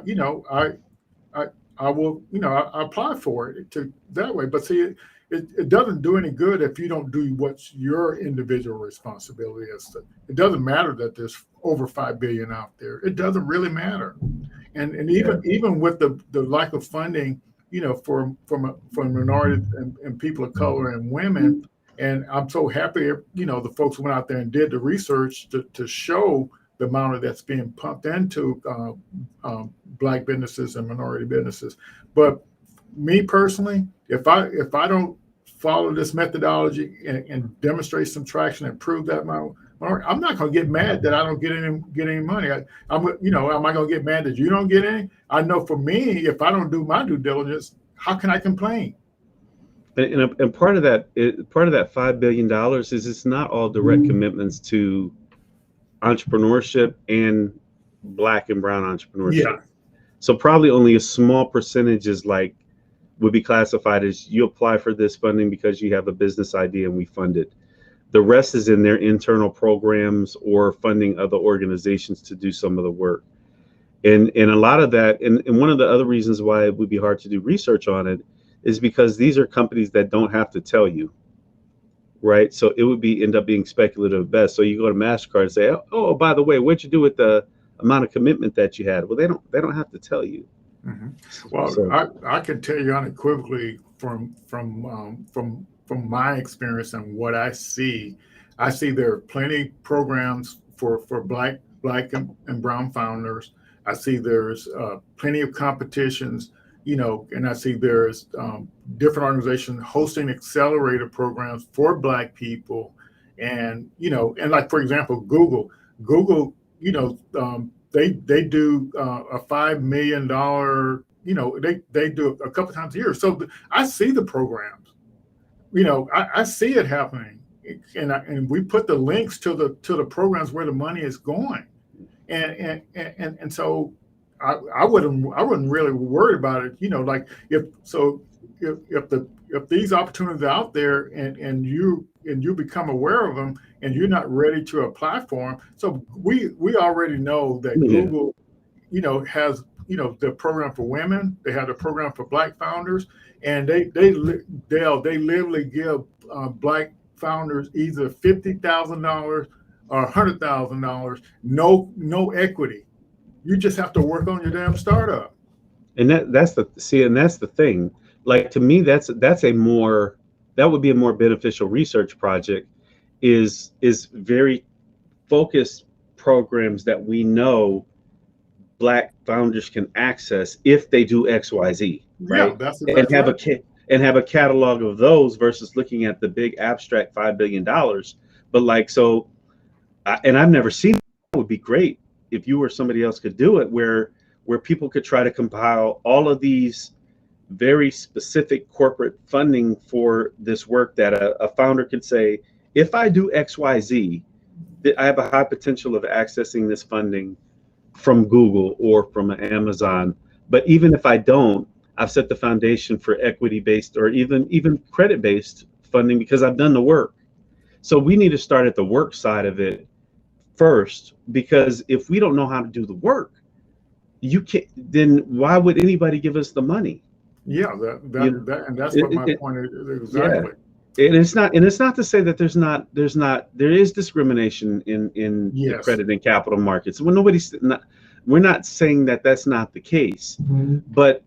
will, I apply for it to that way. But see, it doesn't do any good if you don't do what's your individual responsibility is. It doesn't matter that there's over 5 billion out there. It doesn't really matter. And even with the lack of funding, for minorities and people of color and women. And I'm so happy, the folks went out there and did the research to show the amount of that's being pumped into Black businesses and minority businesses. But me personally, if I don't follow this methodology and demonstrate some traction and prove that I'm not going to get mad that I don't get any money. Am I going to get mad that you don't get any? I know for me, if I don't do my due diligence, how can I complain? And part of that $5 billion is it's not all direct commitments to entrepreneurship and Black and brown entrepreneurship. Yeah. So probably only a small percentage would be classified as you apply for this funding because you have a business idea and we fund it. The rest is in their internal programs or funding other organizations to do some of the work. And a lot of that, and one of the other reasons why it would be hard to do research on it is because these are companies that don't have to tell you, right? So it would end up being speculative at best. So you go to MasterCard and say, oh, by the way, what'd you do with the amount of commitment that you had? Well, they don't have to tell you. Mm-hmm. Well, so, I can tell you unequivocally from my experience and what I see there are plenty of programs for Black and brown founders. I see there's plenty of competitions, and I see there's different organizations hosting accelerator programs for Black people. And, and like, for example, Google, they do a $5 million, they do a couple times a year. So I see the programs, I see it happening. And we put the links to the programs where the money is going. And so I wouldn't really worry about it, like if these opportunities are out there and you become aware of them and you're not ready to apply for them. So we already know that Google, has, the program for women, they have the program for Black founders, and they literally give Black founders either $50,000 or $100,000, no equity. You just have to work on your damn startup. And that's the thing. Like, to me, that would be a more beneficial research project is very focused programs that we know Black founders can access if they do XYZ, right? Yeah, and have a catalog of those versus looking at the big abstract $5 billion. But and I've never seen it. It would be great if you or somebody else could do it, where people could try to compile all of these very specific corporate funding for this work that a founder could say, if I do XYZ, I have a high potential of accessing this funding from Google or from Amazon. But even if I don't, I've set the foundation for equity-based or even credit-based funding because I've done the work. So we need to start at the work side of it first, because if we don't know how to do the work, then why would anybody give us the money? Yeah, and that's what my point is exactly. Yeah. And it's not to say that there is discrimination in the credit and capital markets. Well, we're not saying that that's not the case, but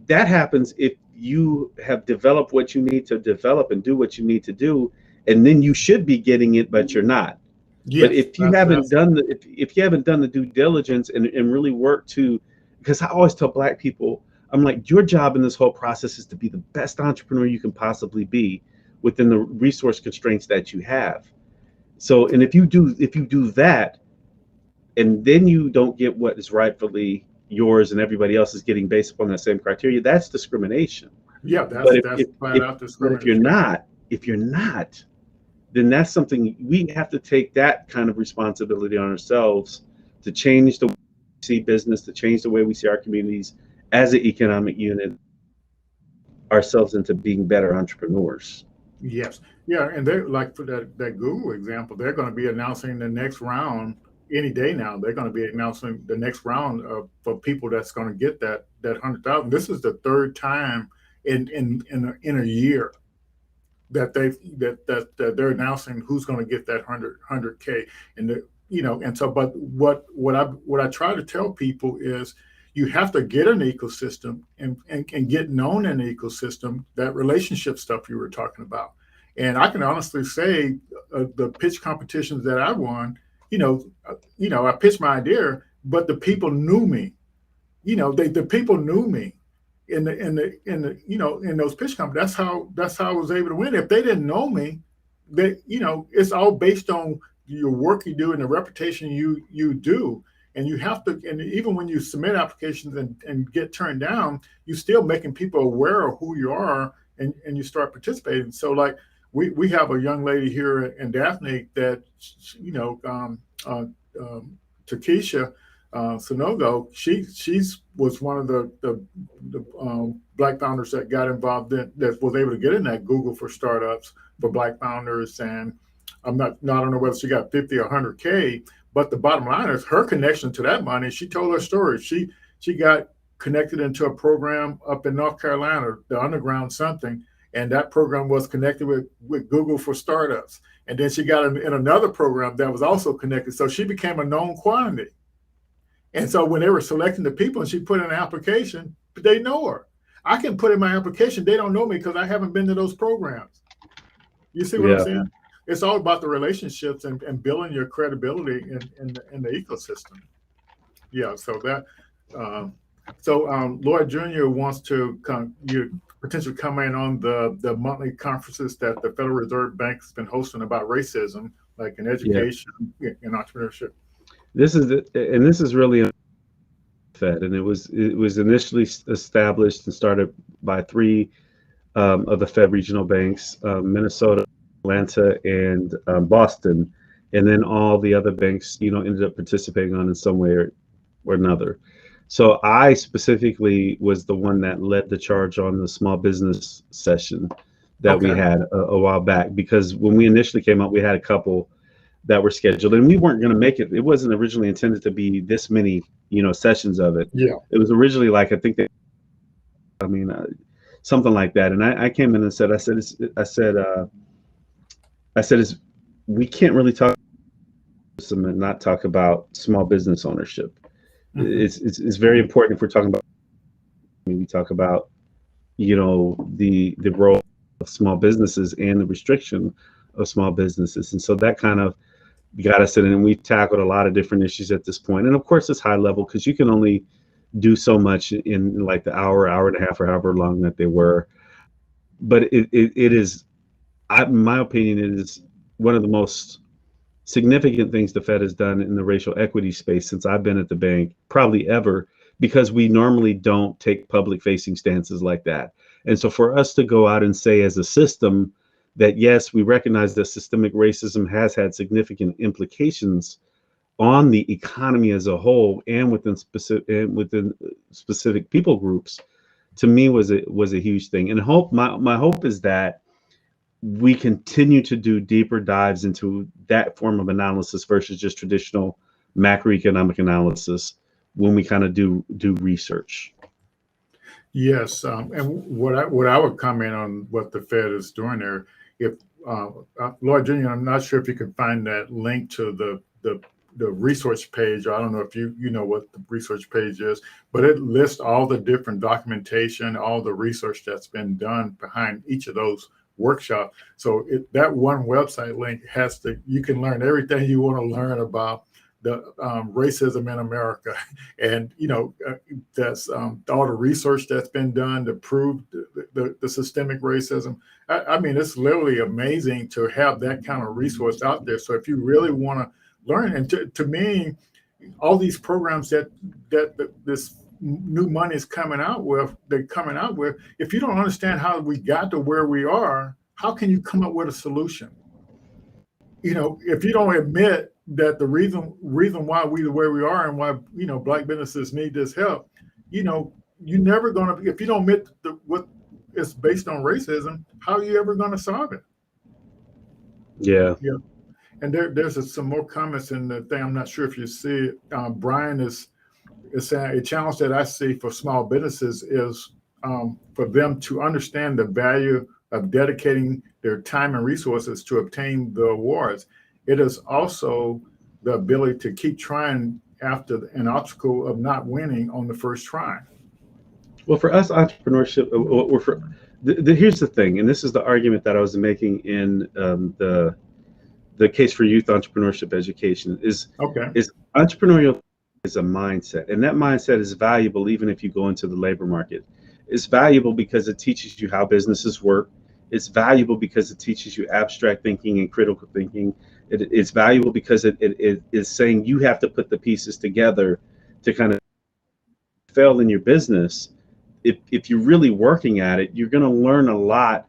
that happens if you have developed what you need to develop and do what you need to do, and then you should be getting it, but you're not. Yes, but if you haven't done the due diligence and really work to, because I always tell Black people, I'm like, your job in this whole process is to be the best entrepreneur you can possibly be within the resource constraints that you have. So, and if you do that, and then you don't get what is rightfully yours and everybody else is getting based upon that same criteria, that's discrimination. Yeah, But that's flat out if you're discrimination. not, then that's something we have to take that kind of responsibility on ourselves to change the way we see business, to change the way we see our communities as an economic unit, ourselves into being better entrepreneurs. Yes. Yeah, and they're like for that Google example, they're going to be announcing the next round any day now. They're going to be announcing the next round for people that's going to get that 100,000. This is the third time in a year that they're announcing who's going to get that 100K. And and so, but what I try to tell people is you have to get an ecosystem and get known in the ecosystem, that relationship stuff you were talking about. And I can honestly say the pitch competitions that I won, I pitched my idea, but the people knew me. The people knew me in those pitch competitions. That's how I was able to win. If they didn't know me, it's all based on your work you do and the reputation you do. And you have to, and even when you submit applications and get turned down, you're still making people aware of who you are, and you start participating. So like we have a young lady here in Daphne that, Takesha Sonogo, she's was one of the Black founders that got involved that was able to get in that Google for startups for Black founders. And I don't know whether she got 50 or 100K, but the bottom line is her connection to that money. She told her story. She got connected into a program up in North Carolina, the Underground something, and that program was connected with Google for startups. And then she got in another program that was also connected. So she became a known quantity. And so when they were selecting the people and she put in an application, they know her. I can put in my application. They don't know me because I haven't been to those programs. You see what I'm saying? It's all about the relationships and building your credibility in the ecosystem. Yeah. So that, Lloyd Jr. wants to potentially come in on the monthly conferences that the Federal Reserve Bank has been hosting about racism, like in education and entrepreneurship. This is really a Fed, and it was initially established and started by three of the Fed regional banks, Minnesota, Atlanta, and Boston, and then all the other banks, ended up participating on in some way or another. So I specifically was the one that led the charge on the small business session that we had a while back, because when we initially came out, we had a couple that were scheduled, and we weren't going to make it. It wasn't originally intended to be this many, sessions of it. Yeah. It was originally like, I think something like that. And I came in and said, we can't really talk and not talk about small business ownership. Mm-hmm. It's very important if we're talking about. We talk about, the role of small businesses and the restriction of small businesses, and so that kind of got us in, and we've tackled a lot of different issues at this point. And of course, it's high level because you can only do so much in like the hour and a half, or however long that they were. But it is, in my opinion, it is one of the most significant things the Fed has done in the racial equity space since I've been at the bank, probably ever, because we normally don't take public facing stances like that. And so for us to go out and say as a system that, yes, we recognize that systemic racism has had significant implications on the economy as a whole and within specific people groups, to me was a huge thing. And my hope is that we continue to do deeper dives into that form of analysis versus just traditional macroeconomic analysis when we kind of do research. Yes, and what I would comment on what the Fed is doing there, if Lloyd Jr., I'm not sure if you can find that link to the research page. I don't know if you know what the research page is, but it lists all the different documentation, all the research that's been done behind each of those workshops. So that one website link you can learn everything you want to learn about racism in America, and that's all the research that's been done to prove the systemic racism. I mean, it's literally amazing to have that kind of resource out there. So if you really want to learn, and to me, all these programs that this new money is coming out with, if you don't understand how we got to where we are, how can you come up with a solution? If you don't admit that the reason why we where we are and why Black businesses need this help, you're never going to. If you don't admit what is based on racism, how are you ever going to solve it? Yeah. And there's some more comments in the thing. I'm not sure if you see it. Brian is saying a challenge that I see for small businesses is for them to understand the value of dedicating their time and resources to obtain the awards. It is also the ability to keep trying after an obstacle of not winning on the first try. Well, for us, entrepreneurship, here's the thing, and this is the argument that I was making in the case for youth entrepreneurship education is entrepreneurial is a mindset, and that mindset is valuable even if you go into the labor market. It's valuable because it teaches you how businesses work. It's valuable because it teaches you abstract thinking and critical thinking. It's valuable because it is saying you have to put the pieces together to kind of fail in your business. If you're really working at it, you're going to learn a lot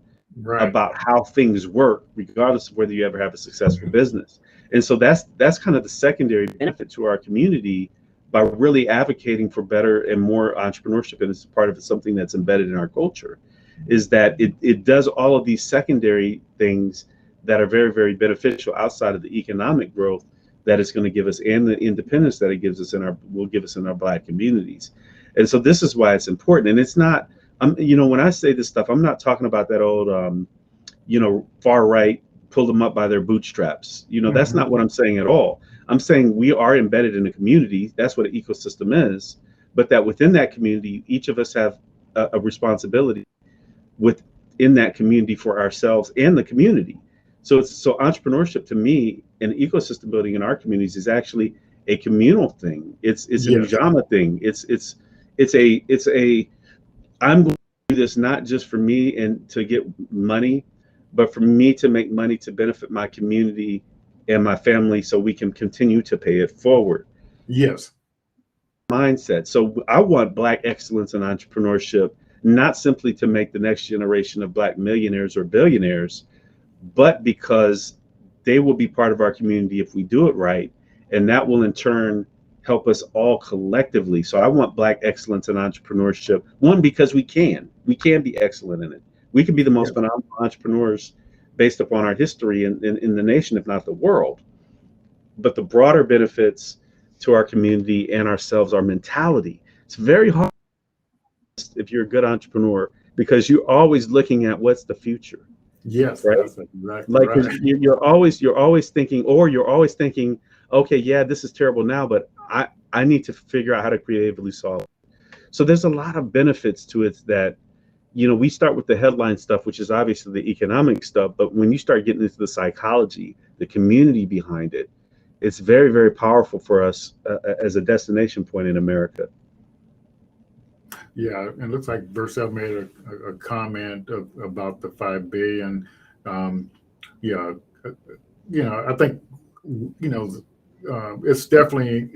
about how things work, regardless of whether you ever have a successful business. And so that's kind of the secondary benefit to our community by really advocating for better and more entrepreneurship. And it's part of something that's embedded in our culture, is that it does all of these secondary things that are very, very beneficial outside of the economic growth that it's going to give us and the independence that it gives us will give us in our Black communities. And so this is why it's important. And it's not, when I say this stuff, I'm not talking about that old, far right, pull them up by their bootstraps. That's not what I'm saying at all. I'm saying we are embedded in a community. That's what an ecosystem is. But that within that community, each of us have a responsibility within that community for ourselves and the community. So entrepreneurship to me and ecosystem building in our communities is actually a communal thing. It's an Ujama thing. It's a I'm going to do this not just for me and to get money, but for me to make money to benefit my community and my family so we can continue to pay it forward. Yes. Mindset. So I want Black excellence in entrepreneurship, not simply to make the next generation of Black millionaires or billionaires, but because they will be part of our community if we do it right. And that will in turn help us all collectively. So I want Black excellence in entrepreneurship. One, because we can be excellent in it. We can be the most phenomenal entrepreneurs based upon our history in the nation, if not the world. But the broader benefits to our community and ourselves, our mentality. It's very hard if you're a good entrepreneur because you're always looking at what's the future. Yes, right. That's exactly right. You're always thinking, okay, yeah, this is terrible now, but I need to figure out how to creatively solve it. So there's a lot of benefits to it that, we start with the headline stuff, which is obviously the economic stuff. But when you start getting into the psychology, the community behind it, it's very, very powerful for us as a destination point in America. Yeah, and it looks like Vercel made a comment about the $5 billion. I think it's definitely,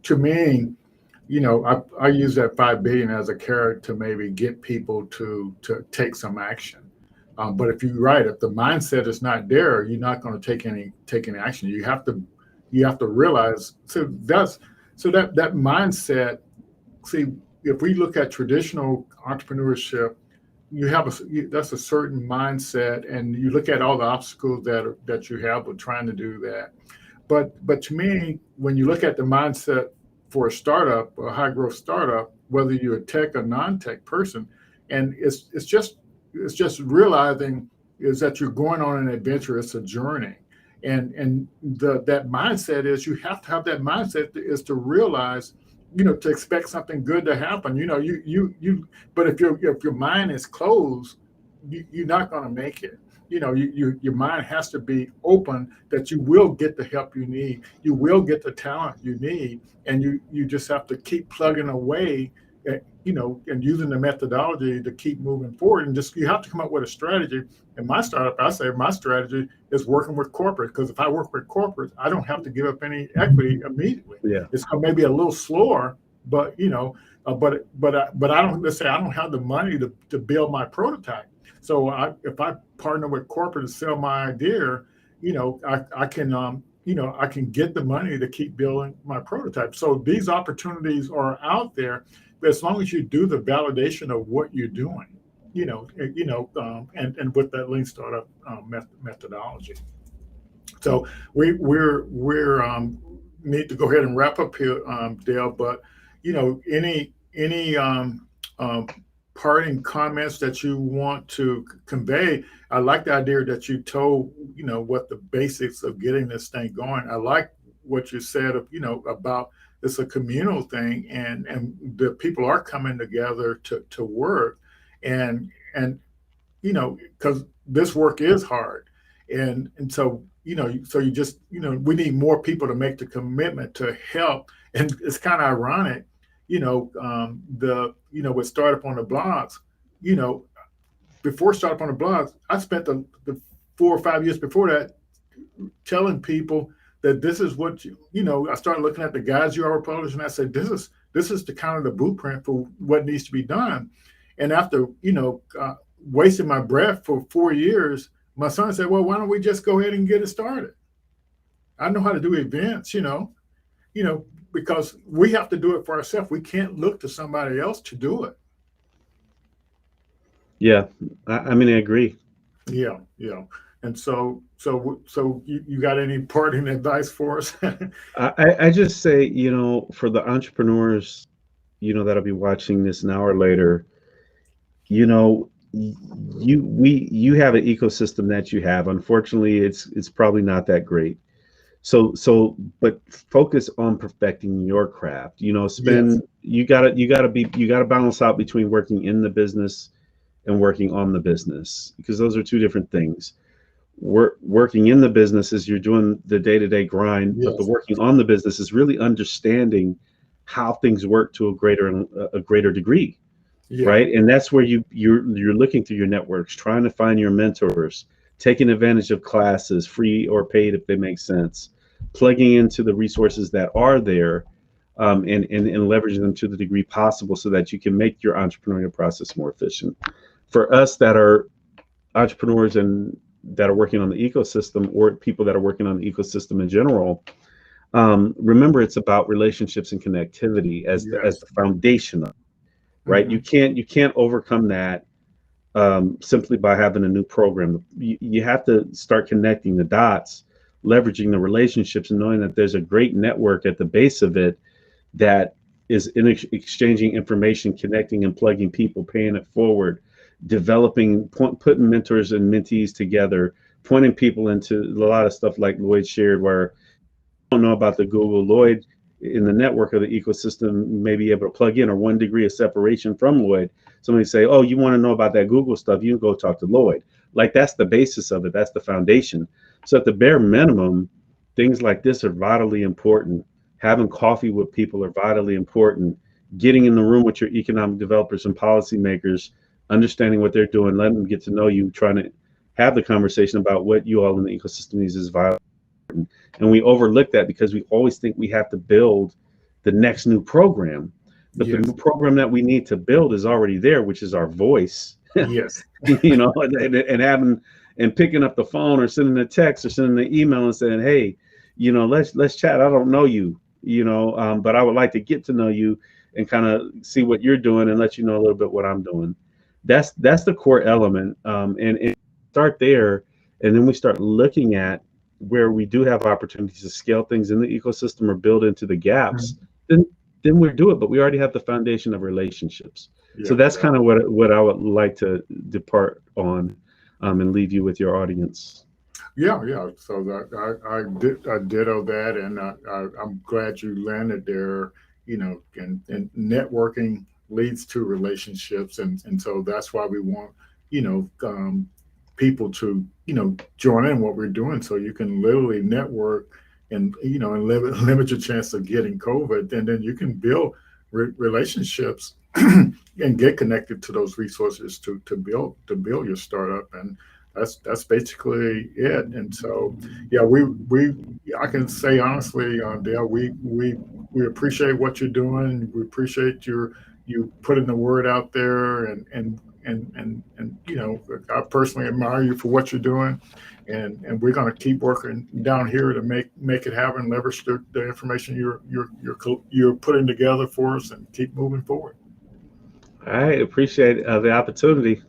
to me, I use that $5 billion as a carrot to maybe get people to take some action. But if you're right, if the mindset is not there, you're not going to take any action. You have to realize that mindset. See, if we look at traditional entrepreneurship, that's a certain mindset, and you look at all the obstacles that you have with trying to do that. But to me, when you look at the mindset for a startup, a high growth startup, whether you're a tech or non-tech person, and it's just realizing is that you're going on an adventure. It's a journey, and that mindset is you have to have that mindset is to realize, to expect something good to happen. But if your mind is closed, you're not going to make it. Your mind has to be open that you will get the help you need. You will get the talent you need, and you just have to keep plugging away, and using the methodology to keep moving forward. And just you have to come up with a strategy. In my startup, I say my strategy is working with corporate, because if I work with corporate, I don't have to give up any equity immediately. Yeah. It's maybe a little slower, but but I don't. Let's say I don't have the money to build my prototype. So if I partner with corporate to sell my idea, I can I can get the money to keep building my prototype. So these opportunities are out there, but as long as you do the validation of what you're doing, and with that lean startup methodology. So we're need to go ahead and wrap up here, Dale. But any parting comments that you want to convey? I like the idea that you told what the basics of getting this thing going. I like what you said about it's a communal thing, and the people are coming together to work, and because this work is hard, and so so you just we need more people to make the commitment to help. And it's kind of ironic, with Startup on the Blocks, before Startup on the Blocks, I spent the 4 or 5 years before that telling people that this is what I started looking at the guides you already published, and I said, this is the kind of the blueprint for what needs to be done. And after wasting my breath for 4 years, my son said, well, why don't we just go ahead and get it started? I know how to do events, because we have to do it for ourselves. We can't look to somebody else to do it. Yeah, I mean, I agree. Yeah. And so you got any parting advice for us? I just say, for the entrepreneurs, that'll be watching this an hour later, you have an ecosystem that you have. Unfortunately, it's probably not that great. But focus on perfecting your craft. Yes. You gotta balance out between working in the business and working on the business, because those are two different things. Working in the business is you're doing the day-to-day grind, Yes. but the working on the business is really understanding how things work to a greater degree. Yeah. Right. And that's where you're looking through your networks, trying to find your mentors, taking advantage of classes, free or paid if they make sense, plugging into the resources that are there, and leveraging them to the degree possible so that you can make your entrepreneurial process more efficient. For us that are entrepreneurs and that are working on the ecosystem, or people that are working on the ecosystem in general, remember it's about relationships and connectivity as the foundation of it, right? Mm-hmm. You can't overcome that simply by having a new program. You have to start connecting the dots, leveraging the relationships, and knowing that there's a great network at the base of it that is exchanging information, connecting and plugging people, paying it forward, developing, putting mentors and mentees together, pointing people into a lot of stuff like Lloyd shared, where you don't know about the Google. Lloyd in the network of the ecosystem may be able to plug in, or 1 degree of separation from Lloyd. Somebody say, oh, you want to know about that Google stuff, you can go talk to Lloyd. Like, that's the basis of it. That's the foundation. So at the bare minimum, things like this are vitally important. Having coffee with people are vitally important. Getting in the room with your economic developers and policymakers, understanding what they're doing, letting them get to know you, trying to have the conversation about what you all in the ecosystem needs is vitally important. And we overlook that because we always think we have to build the next new program. But Yes. the new program that we need to build is already there, which is our voice. Yes. and having and picking up the phone or sending a text or sending an email and saying, hey, let's chat. I don't know you, but I would like to get to know you and kind of see what you're doing and let you know a little bit what I'm doing. That's the core element. And start there. And then we start looking at where we do have opportunities to scale things in the ecosystem or build into the gaps. Mm-hmm. Then we do it, but we already have the foundation of relationships. Yeah, so that's kind of what I would like to depart on, and leave you with your audience. Yeah. So I ditto that, and I'm glad you landed there. And networking leads to relationships, and so that's why we want people to join in what we're doing, so you can literally network and and limit your chance of getting COVID, and then you can build relationships and get connected to those resources to build your startup. And that's basically it. And so yeah, we I can say honestly, Dale, we appreciate what you're doing. We appreciate you putting the word out there, and I personally admire you for what you're doing, and we're going to keep working down here to make it happen. Leverage the information you're putting together for us, and keep moving forward. All right, appreciate the opportunity.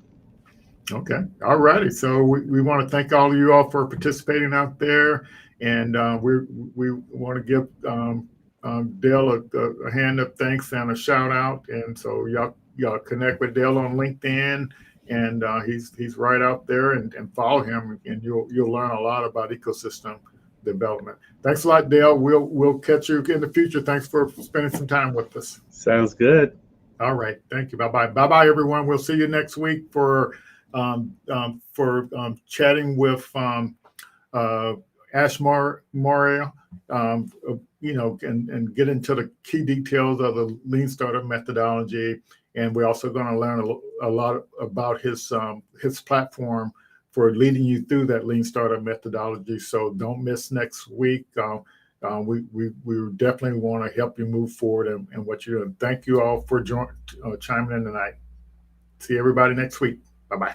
Okay, all righty. So we want to thank all of you all for participating out there, and we want to give Dale a hand of thanks and a shout out. And so y'all connect with Dale on LinkedIn, and he's right out there, and follow him, and you'll learn a lot about ecosystem development. Thanks a lot, Dale. We'll catch you in the future. Thanks for spending some time with us. Sounds good. All right, thank you. Bye, everyone. We'll see you next week for chatting with Ash Maria, and get into the key details of the Lean Startup methodology. And we're also going to learn a lot about his platform for leading you through that Lean Startup methodology. So don't miss next week. We definitely want to help you move forward and what you're doing. Thank you all for chiming in tonight. See everybody next week. Bye-bye.